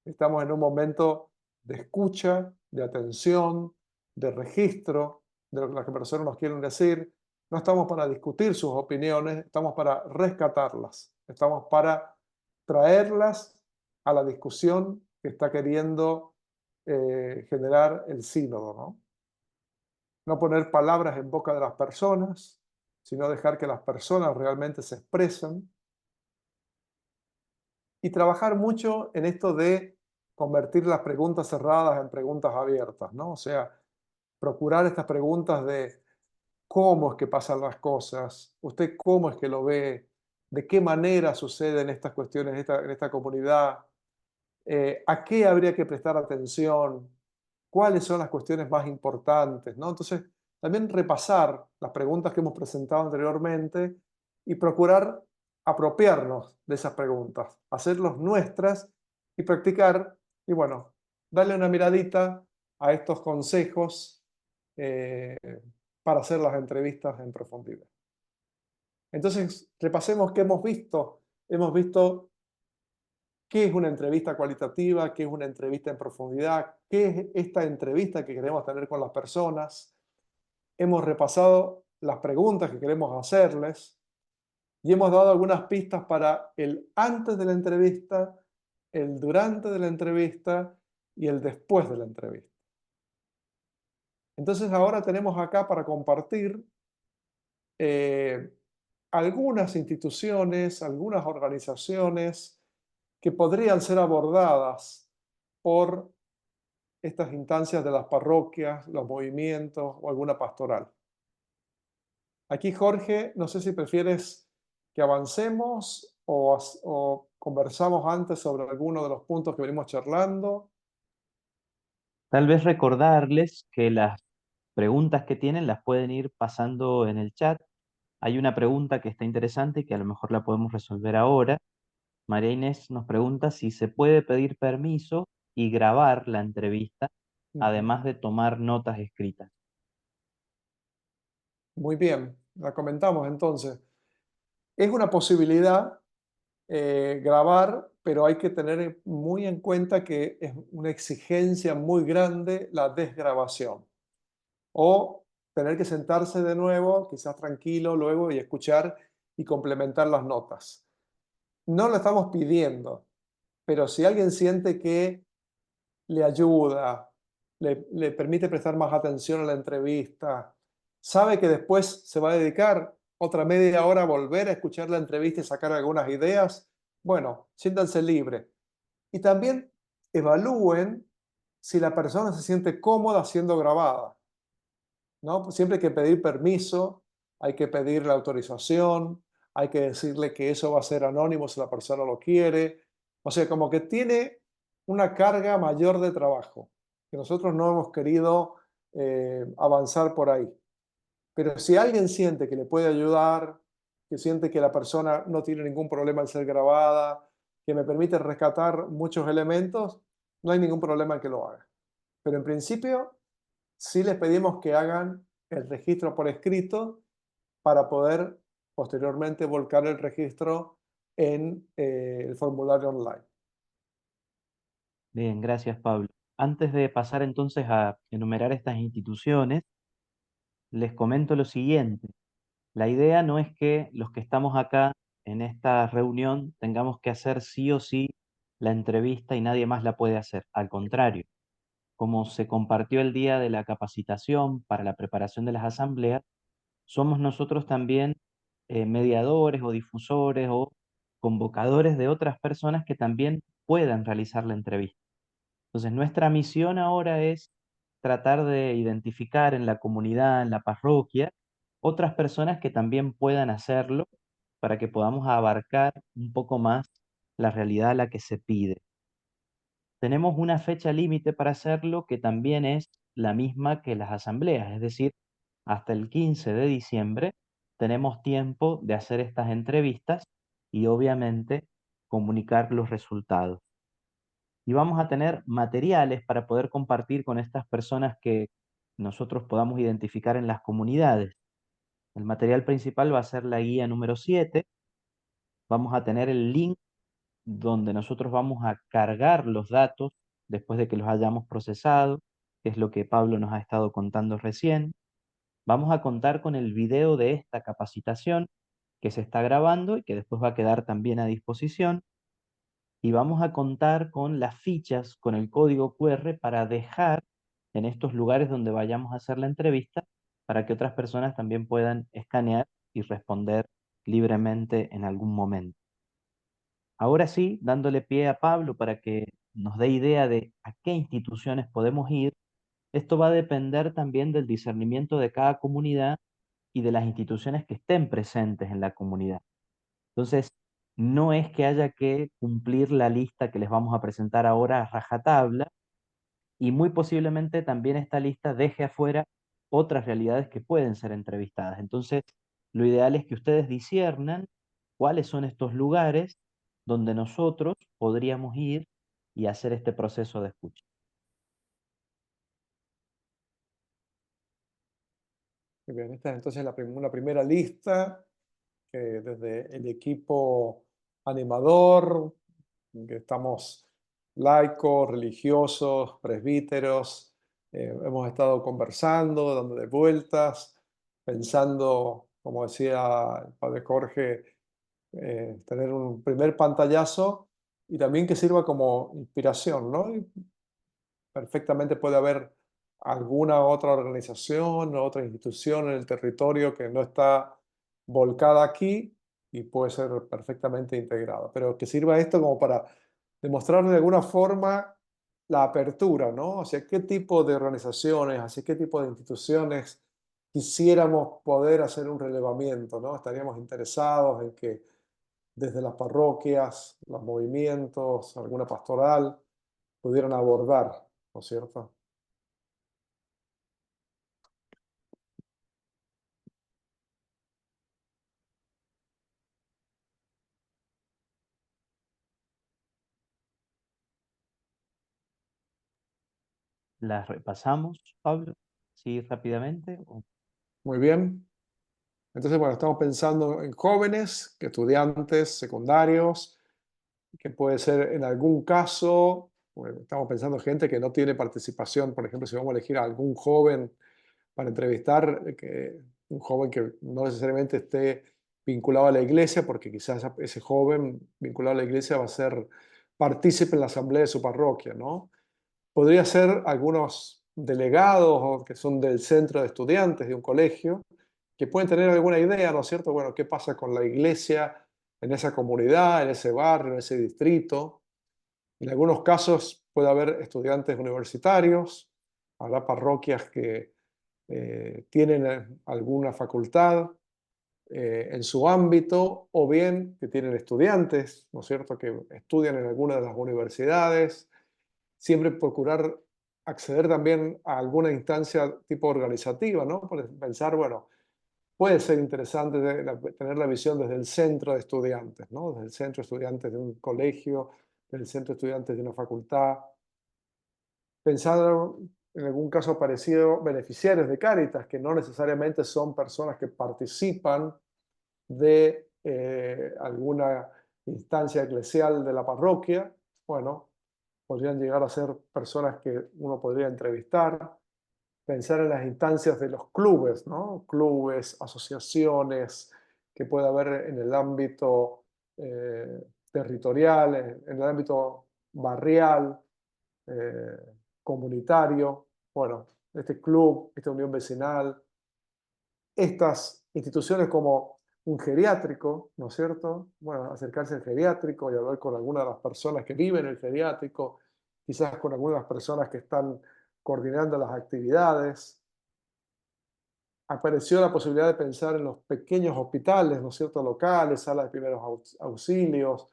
Estamos en un momento de escucha, de atención, de registro de lo que las personas nos quieren decir. No estamos para discutir sus opiniones, estamos para rescatarlas, estamos para traerlas a la discusión que está queriendo generar el sínodo, ¿no? No poner palabras en boca de las personas, sino dejar que las personas realmente se expresen y trabajar mucho en esto de convertir las preguntas cerradas en preguntas abiertas, ¿no? O sea, procurar estas preguntas de cómo es que pasan las cosas, usted cómo es que lo ve, de qué manera suceden estas cuestiones en esta comunidad, a qué habría que prestar atención, cuáles son las cuestiones más importantes, ¿no? Entonces, también repasar las preguntas que hemos presentado anteriormente y procurar apropiarnos de esas preguntas, hacerlos nuestras y practicar, y bueno, darle una miradita a estos consejos eh, para hacer las entrevistas en profundidad. Entonces, repasemos qué hemos visto. Hemos visto qué es una entrevista cualitativa, qué es una entrevista en profundidad, qué es esta entrevista que queremos tener con las personas. Hemos repasado las preguntas que queremos hacerles y hemos dado algunas pistas para el antes de la entrevista, el durante de la entrevista y el después de la entrevista. Entonces ahora tenemos acá para compartir eh, algunas instituciones, algunas organizaciones que podrían ser abordadas por estas instancias de las parroquias, los movimientos o alguna pastoral. Aquí, Jorge, no sé si prefieres que avancemos o conversamos antes sobre alguno de los puntos que venimos charlando. Tal vez recordarles que las preguntas que tienen las pueden ir pasando en el chat. Hay una pregunta que está interesante y que a lo mejor la podemos resolver ahora. María Inés nos pregunta si se puede pedir permiso y grabar la entrevista, Ujú. además de tomar notas escritas. Muy bien, la comentamos entonces. Es una posibilidad grabar, pero hay que tener muy en cuenta que es una exigencia muy grande la desgrabación. O tener que sentarse de nuevo, quizás tranquilo luego, y escuchar y complementar las notas. No lo estamos pidiendo, pero si alguien siente que le ayuda, le permite prestar más atención a la entrevista, sabe que después se va a dedicar otra media hora a volver a escuchar la entrevista y sacar algunas ideas, bueno, siéntanse libre. Y también evalúen si la persona se siente cómoda siendo grabada, ¿no? Pues siempre hay que pedir permiso, hay que pedir la autorización, hay que decirle que eso va a ser anónimo si la persona lo quiere. O sea, como que tiene una carga mayor de trabajo, que nosotros no hemos querido avanzar por ahí. Pero si alguien siente que le puede ayudar, que siente que la persona no tiene ningún problema en ser grabada, que me permite rescatar muchos elementos, no hay ningún problema en que lo haga. Pero en principio, sí les pedimos que hagan el registro por escrito para poder posteriormente volcar el registro en el formulario online. Bien, gracias, Pablo. Antes de pasar entonces a enumerar estas instituciones, les comento lo siguiente. La idea no es que los que estamos acá en esta reunión tengamos que hacer sí o sí la entrevista y nadie más la puede hacer. Al contrario, como se compartió el día de la capacitación para la preparación de las asambleas, somos nosotros también mediadores o difusores o convocadores de otras personas que también puedan realizar la entrevista. Entonces, nuestra misión ahora es tratar de identificar en la comunidad, en la parroquia, otras personas que también puedan hacerlo para que podamos abarcar un poco más la realidad a la que se pide. Tenemos una fecha límite para hacerlo que también es la misma que las asambleas, es decir, hasta el 15 de diciembre tenemos tiempo de hacer estas entrevistas y obviamente comunicar los resultados. Y vamos a tener materiales para poder compartir con estas personas que nosotros podamos identificar en las comunidades. El material principal va a ser la guía número 7. Vamos a tener el link donde nosotros vamos a cargar los datos después de que los hayamos procesado, que es lo que Pablo nos ha estado contando recién. Vamos a contar con el video de esta capacitación que se está grabando y que después va a quedar también a disposición. Y vamos a contar con las fichas, con el código QR para dejar en estos lugares donde vayamos a hacer la entrevista para que otras personas también puedan escanear y responder libremente en algún momento. Ahora sí, dándole pie a Pablo para que nos dé idea de a qué instituciones podemos ir, esto va a depender también del discernimiento de cada comunidad y de las instituciones que estén presentes en la comunidad. Entonces, no es que haya que cumplir la lista que les vamos a presentar ahora a rajatabla, y muy posiblemente también esta lista deje afuera otras realidades que pueden ser entrevistadas. Entonces, lo ideal es que ustedes disciernan cuáles son estos lugares donde nosotros podríamos ir y hacer este proceso de escucha. Muy bien, esta es entonces una primera lista que desde el equipo animador, que estamos laicos, religiosos, presbíteros, hemos estado conversando, dándole vueltas, pensando, como decía el padre Jorge, tener un primer pantallazo y también que sirva como inspiración, ¿no? Y perfectamente puede haber alguna otra organización o otra institución en el territorio que no está volcada aquí y puede ser perfectamente integrada, pero que sirva esto como para demostrar de alguna forma la apertura, ¿no? Hacia qué tipo de organizaciones, hacia qué tipo de instituciones quisiéramos poder hacer un relevamiento, ¿no? Estaríamos interesados en que desde las parroquias, los movimientos, alguna pastoral, pudieran abordar, ¿no es cierto? ¿Las repasamos, Pablo? ¿Sí, rápidamente? Muy bien. Entonces, bueno, estamos pensando en jóvenes, que estudiantes secundarios, que puede ser en algún caso, bueno, estamos pensando en gente que no tiene participación, por ejemplo, si vamos a elegir a algún joven para entrevistar, un joven que no necesariamente esté vinculado a la iglesia, porque quizás ese joven vinculado a la iglesia va a ser partícipe en la asamblea de su parroquia, ¿no? Podría ser algunos delegados o que son del centro de estudiantes de un colegio, que pueden tener alguna idea, ¿no es cierto? Bueno, ¿qué pasa con la iglesia en esa comunidad, en ese barrio, en ese distrito? En algunos casos puede haber estudiantes universitarios, habrá parroquias que tienen alguna facultad en su ámbito o bien que tienen estudiantes, ¿no es cierto?, que estudian en alguna de las universidades. Siempre procurar acceder también a alguna instancia tipo organizativa, ¿no? Por pensar, bueno, puede ser interesante tener la visión desde el centro de estudiantes, ¿no? Desde el centro de estudiantes de un colegio, desde el centro de estudiantes de una facultad. Pensar en algún caso parecido, beneficiarios de Cáritas, que no necesariamente son personas que participan de alguna instancia eclesial de la parroquia. Bueno, podrían llegar a ser personas que uno podría entrevistar, pensar en las instancias de los clubes, ¿no? Clubes, asociaciones que pueda haber en el ámbito territorial, en el ámbito barrial, eh, comunitario, bueno, este club, esta unión vecinal, estas instituciones como un geriátrico, ¿no es cierto? Bueno, acercarse al geriátrico y hablar con alguna de las personas que viven en el geriátrico, quizás con algunas de las personas que están coordinando las actividades. Apareció la posibilidad de pensar en los pequeños hospitales, ¿no es cierto?, locales, salas de primeros auxilios,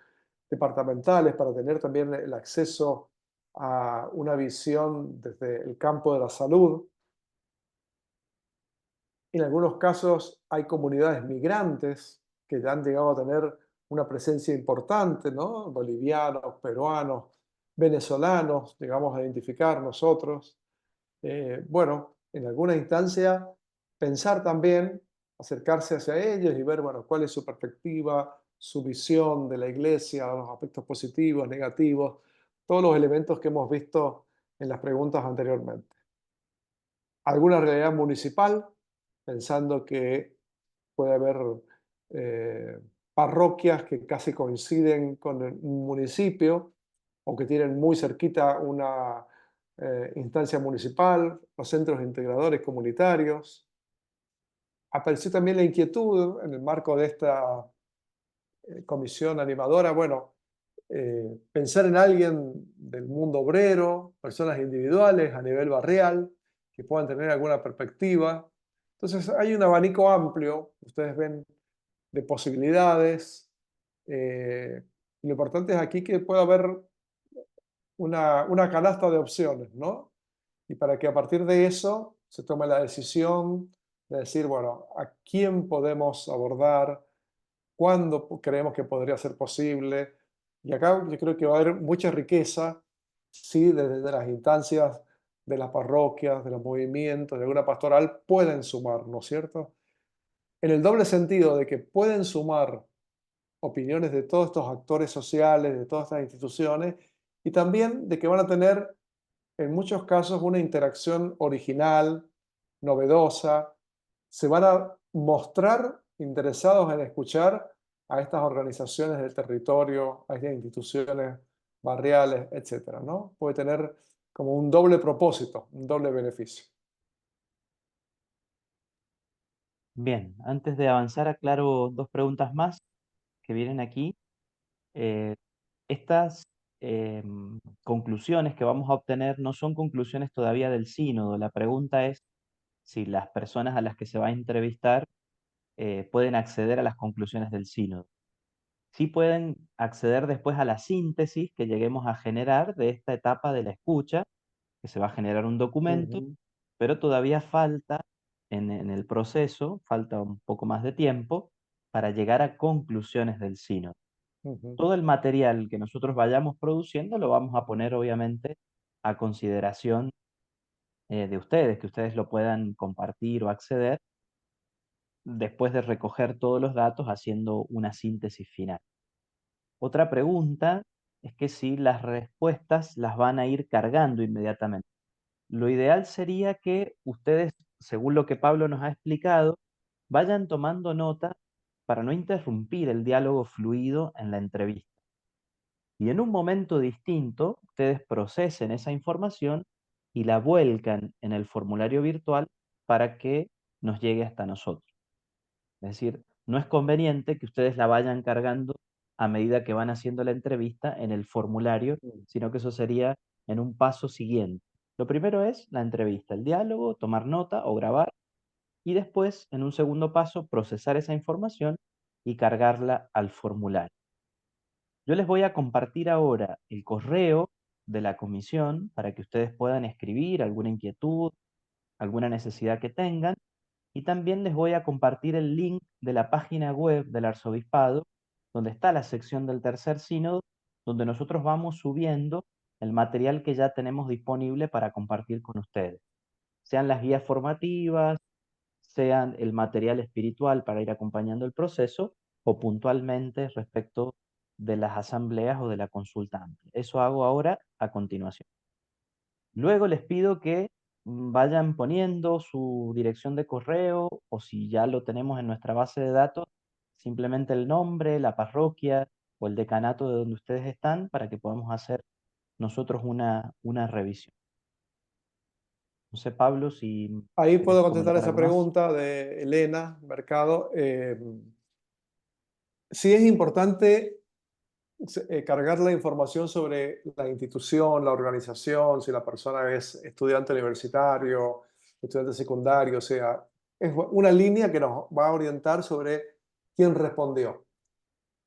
departamentales, para tener también el acceso a una visión desde el campo de la salud. En algunos casos hay comunidades migrantes que ya han llegado a tener una presencia importante, ¿no? Bolivianos, peruanos, venezolanos, llegamos a identificar nosotros. Bueno, en alguna instancia, pensar también, acercarse hacia ellos y ver, bueno, cuál es su perspectiva, su visión de la iglesia, los aspectos positivos, negativos, todos los elementos que hemos visto en las preguntas anteriormente. Alguna realidad municipal, pensando que puede haber eh, parroquias que casi coinciden con un municipio o que tienen muy cerquita una instancia municipal, los centros integradores comunitarios. Apareció también la inquietud en el marco de esta comisión animadora, bueno, pensar en alguien del mundo obrero, personas individuales a nivel barrial, que puedan tener alguna perspectiva. Entonces hay un abanico amplio, ustedes ven, de posibilidades. Y lo importante es aquí que pueda haber una canasta de opciones, ¿no? Y para que a partir de eso se tome la decisión de decir, bueno, ¿a quién podemos abordar? ¿Cuándo creemos que podría ser posible? Y acá yo creo que va a haber mucha riqueza, sí, desde las instancias de las parroquias, de los movimientos, de alguna pastoral, pueden sumar, ¿no es cierto? En el doble sentido de que pueden sumar opiniones de todos estos actores sociales, de todas estas instituciones, y también de que van a tener en muchos casos una interacción original, novedosa, se van a mostrar interesados en escuchar a estas organizaciones del territorio, a estas instituciones barriales, etcétera, ¿no? Puede tener como un doble propósito, un doble beneficio. Bien, antes de avanzar, aclaro dos preguntas más que vienen aquí. Eh, Estas conclusiones que vamos a obtener no son conclusiones todavía del sínodo. La pregunta es si las personas a las que se va a entrevistar pueden acceder a las conclusiones del sínodo. Sí pueden acceder después a la síntesis que lleguemos a generar de esta etapa de la escucha, que se va a generar un documento, Ujú, pero todavía falta en el proceso, falta un poco más de tiempo para llegar a conclusiones del sínodo. ujú. Todo el material que nosotros vayamos produciendo lo vamos a poner obviamente a consideración de ustedes, que ustedes lo puedan compartir o acceder después de recoger todos los datos haciendo una síntesis final. Otra pregunta es que si las respuestas las van a ir cargando inmediatamente. Lo ideal sería que ustedes, según lo que Pablo nos ha explicado, vayan tomando nota para no interrumpir el diálogo fluido en la entrevista. Y en un momento distinto, ustedes procesen esa información y la vuelcan en el formulario virtual para que nos llegue hasta nosotros. Es decir, no es conveniente que ustedes la vayan cargando a medida que van haciendo la entrevista en el formulario, Mm. sino que eso sería en un paso siguiente. Lo primero es la entrevista, el diálogo, tomar nota o grabar, y después, en un segundo paso, procesar esa información y cargarla al formulario. Yo les voy a compartir ahora el correo de la comisión para que ustedes puedan escribir alguna inquietud, alguna necesidad que tengan, Y también les voy a compartir el link de la página web del arzobispado, donde está la sección del tercer sínodo, donde nosotros vamos subiendo el material que ya tenemos disponible para compartir con ustedes. Sean las guías formativas, sean el material espiritual para ir acompañando el proceso, o puntualmente respecto de las asambleas o de la consulta amplia. Eso hago ahora a continuación. Luego les pido que vayan poniendo su dirección de correo, o si ya lo tenemos en nuestra base de datos, simplemente el nombre, la parroquia o el decanato de donde ustedes están, para que podamos hacer nosotros una revisión. No sé, Pablo, si Ahí querés puedo contestar comentar esa algo más. pregunta de Elena Mercado. Sí es importante cargar la información sobre la institución, la organización, si la persona es estudiante universitario, estudiante secundario, o sea, es una línea que nos va a orientar sobre quién respondió.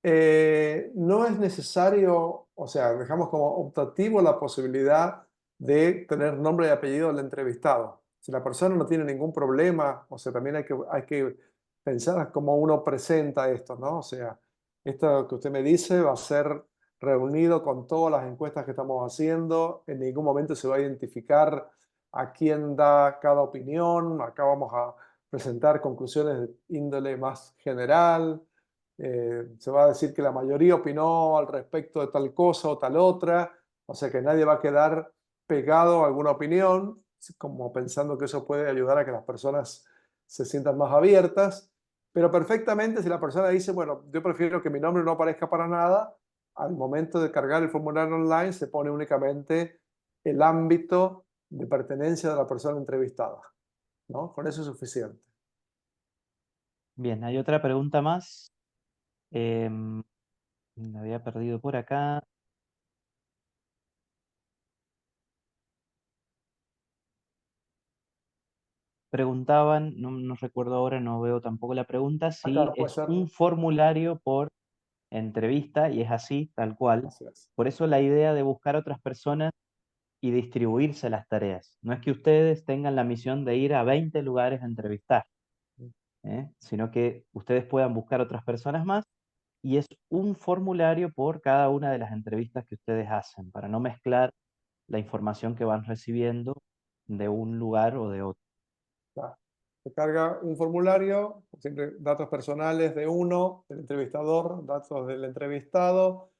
No es necesario, o sea, dejamos como optativo la posibilidad de tener nombre y apellido del entrevistado. Si la persona no tiene ningún problema, o sea, también hay que pensar cómo uno presenta esto, ¿no? O sea, esto que usted me dice va a ser reunido con todas las encuestas que estamos haciendo. En ningún momento se va a identificar a quién da cada opinión. Acá vamos a presentar conclusiones de índole más general. Se va a decir que la mayoría opinó al respecto de tal cosa o tal otra, o sea que nadie va a quedar pegado a alguna opinión, como pensando que eso puede ayudar a que las personas se sientan más abiertas, pero perfectamente si la persona dice, bueno, yo prefiero que mi nombre no aparezca para nada, al momento de cargar el formulario online se pone únicamente el ámbito de pertenencia de la persona entrevistada, ¿no? Con eso es suficiente. Bien, hay otra pregunta más. La había perdido por acá. Preguntaban, no recuerdo ahora, no veo tampoco la pregunta, si Acá puede es ser, un formulario por entrevista, y es así, tal cual. así es. Por eso la idea de buscar otras personas y distribuirse las tareas. No es que ustedes tengan la misión de ir a 20 lugares a entrevistar, sino que ustedes puedan buscar otras personas más, y es un formulario por cada una de las entrevistas que ustedes hacen, para no mezclar la información que van recibiendo de un lugar o de otro. Claro. Se carga un formulario, siempre datos personales de uno, del entrevistador, datos del entrevistado,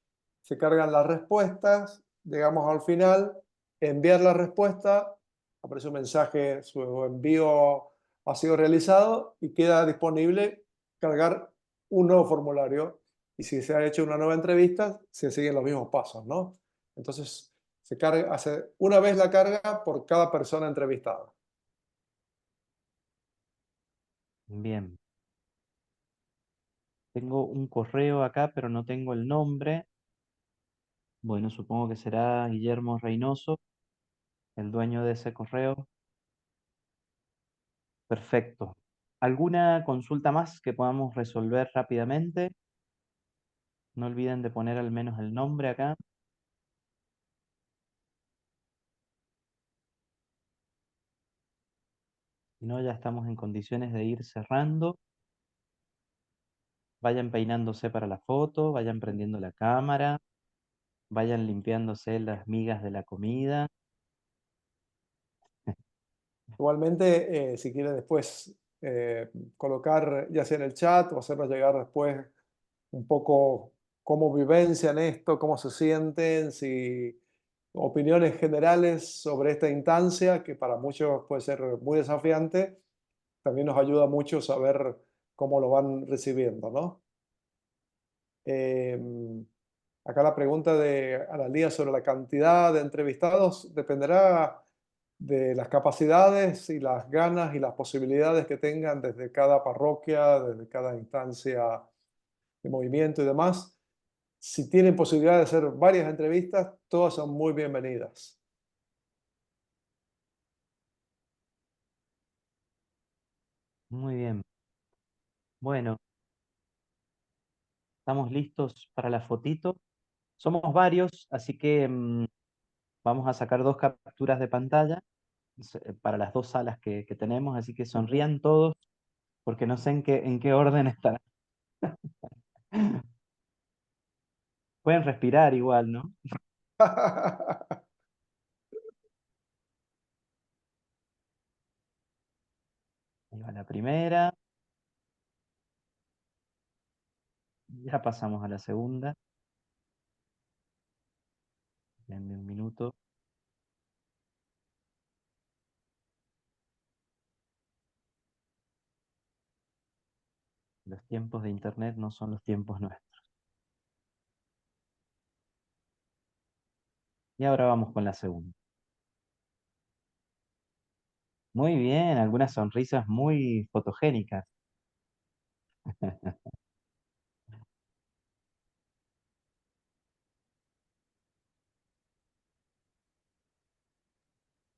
se cargan las respuestas, llegamos al final, enviar la respuesta, aparece un mensaje, su envío ha sido realizado y queda disponible cargar un nuevo formulario. Y si se ha hecho una nueva entrevista, se siguen los mismos pasos, ¿no? Entonces, se carga, hace una vez la carga por cada persona entrevistada. Bien, tengo un correo acá, pero no tengo el nombre. Bueno, supongo que será Guillermo Reynoso, el dueño de ese correo. Perfecto. ¿Alguna consulta más que podamos resolver rápidamente? No olviden de poner al menos el nombre acá. Si no, ya estamos en condiciones de ir cerrando. Vayan peinándose para la foto, vayan prendiendo la cámara, vayan limpiándose las migas de la comida. Igualmente, si quiere después colocar ya sea en el chat o hacernos llegar después un poco cómo vivencian esto, cómo se sienten, si opiniones generales sobre esta instancia, que para muchos puede ser muy desafiante, también nos ayuda mucho saber cómo lo van recibiendo, ¿no? Em, Acá la pregunta de Analía sobre la cantidad de entrevistados dependerá de las capacidades y las ganas y las posibilidades que tengan desde cada parroquia, desde cada instancia de movimiento y demás. Si tienen posibilidad de hacer varias entrevistas, todas son muy bienvenidas. Muy bien. Bueno, estamos listos para la fotito. Somos varios, así que vamos a sacar dos capturas de pantalla para las dos salas que tenemos, así que Ujú. sonrían todos porque no sé en qué orden está. Pueden respirar igual, ¿no? Ahí va la primera. Ya pasamos a la segunda. Denme un minuto. Los tiempos de internet no son los tiempos nuestros. Y ahora vamos con la segunda. Muy bien, algunas sonrisas muy fotogénicas.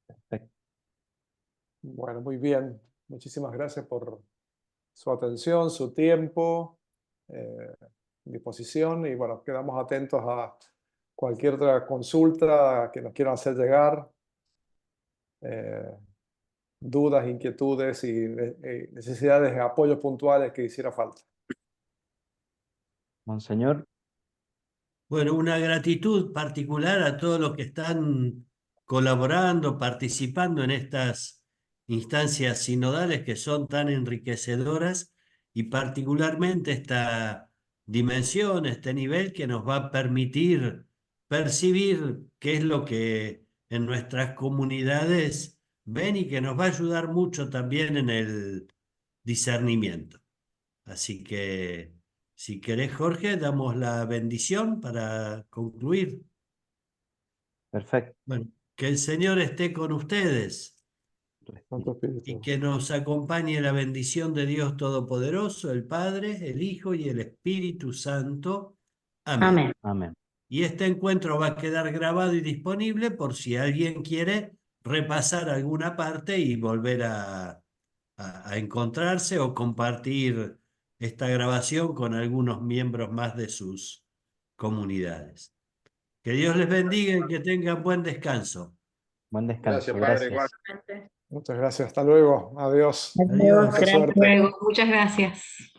Perfecto. Bueno, muy bien. Muchísimas gracias por su atención, su tiempo, disposición y bueno, quedamos atentos a cualquier otra consulta que nos quieran hacer llegar, eh, dudas, inquietudes y necesidades de apoyos puntuales que hiciera falta. Monseñor, Bueno, una gratitud particular a todos los que están colaborando, participando en estas instancias sinodales que son tan enriquecedoras y particularmente esta dimensión, este nivel que nos va a permitir percibir qué es lo que en nuestras comunidades ven y que nos va a ayudar mucho también en el discernimiento. Así que, si querés, Jorge, damos la bendición para concluir. perfecto. Bueno, que el Señor esté con ustedes Santo y Espíritu. que nos acompañe la bendición de Dios Todopoderoso, el Padre, el Hijo y el Espíritu Santo. Amén. Amén. Amén. Y este encuentro va a quedar grabado y disponible por si alguien quiere repasar alguna parte y volver a encontrarse o compartir esta grabación con algunos miembros más de sus comunidades. Que Dios les bendiga y que tengan buen descanso. Buen descanso. Gracias, Padre. Gracias. Muchas gracias. Hasta luego. Adiós. Adiós, Adiós. Mucha gracias. suerte. Muchas gracias.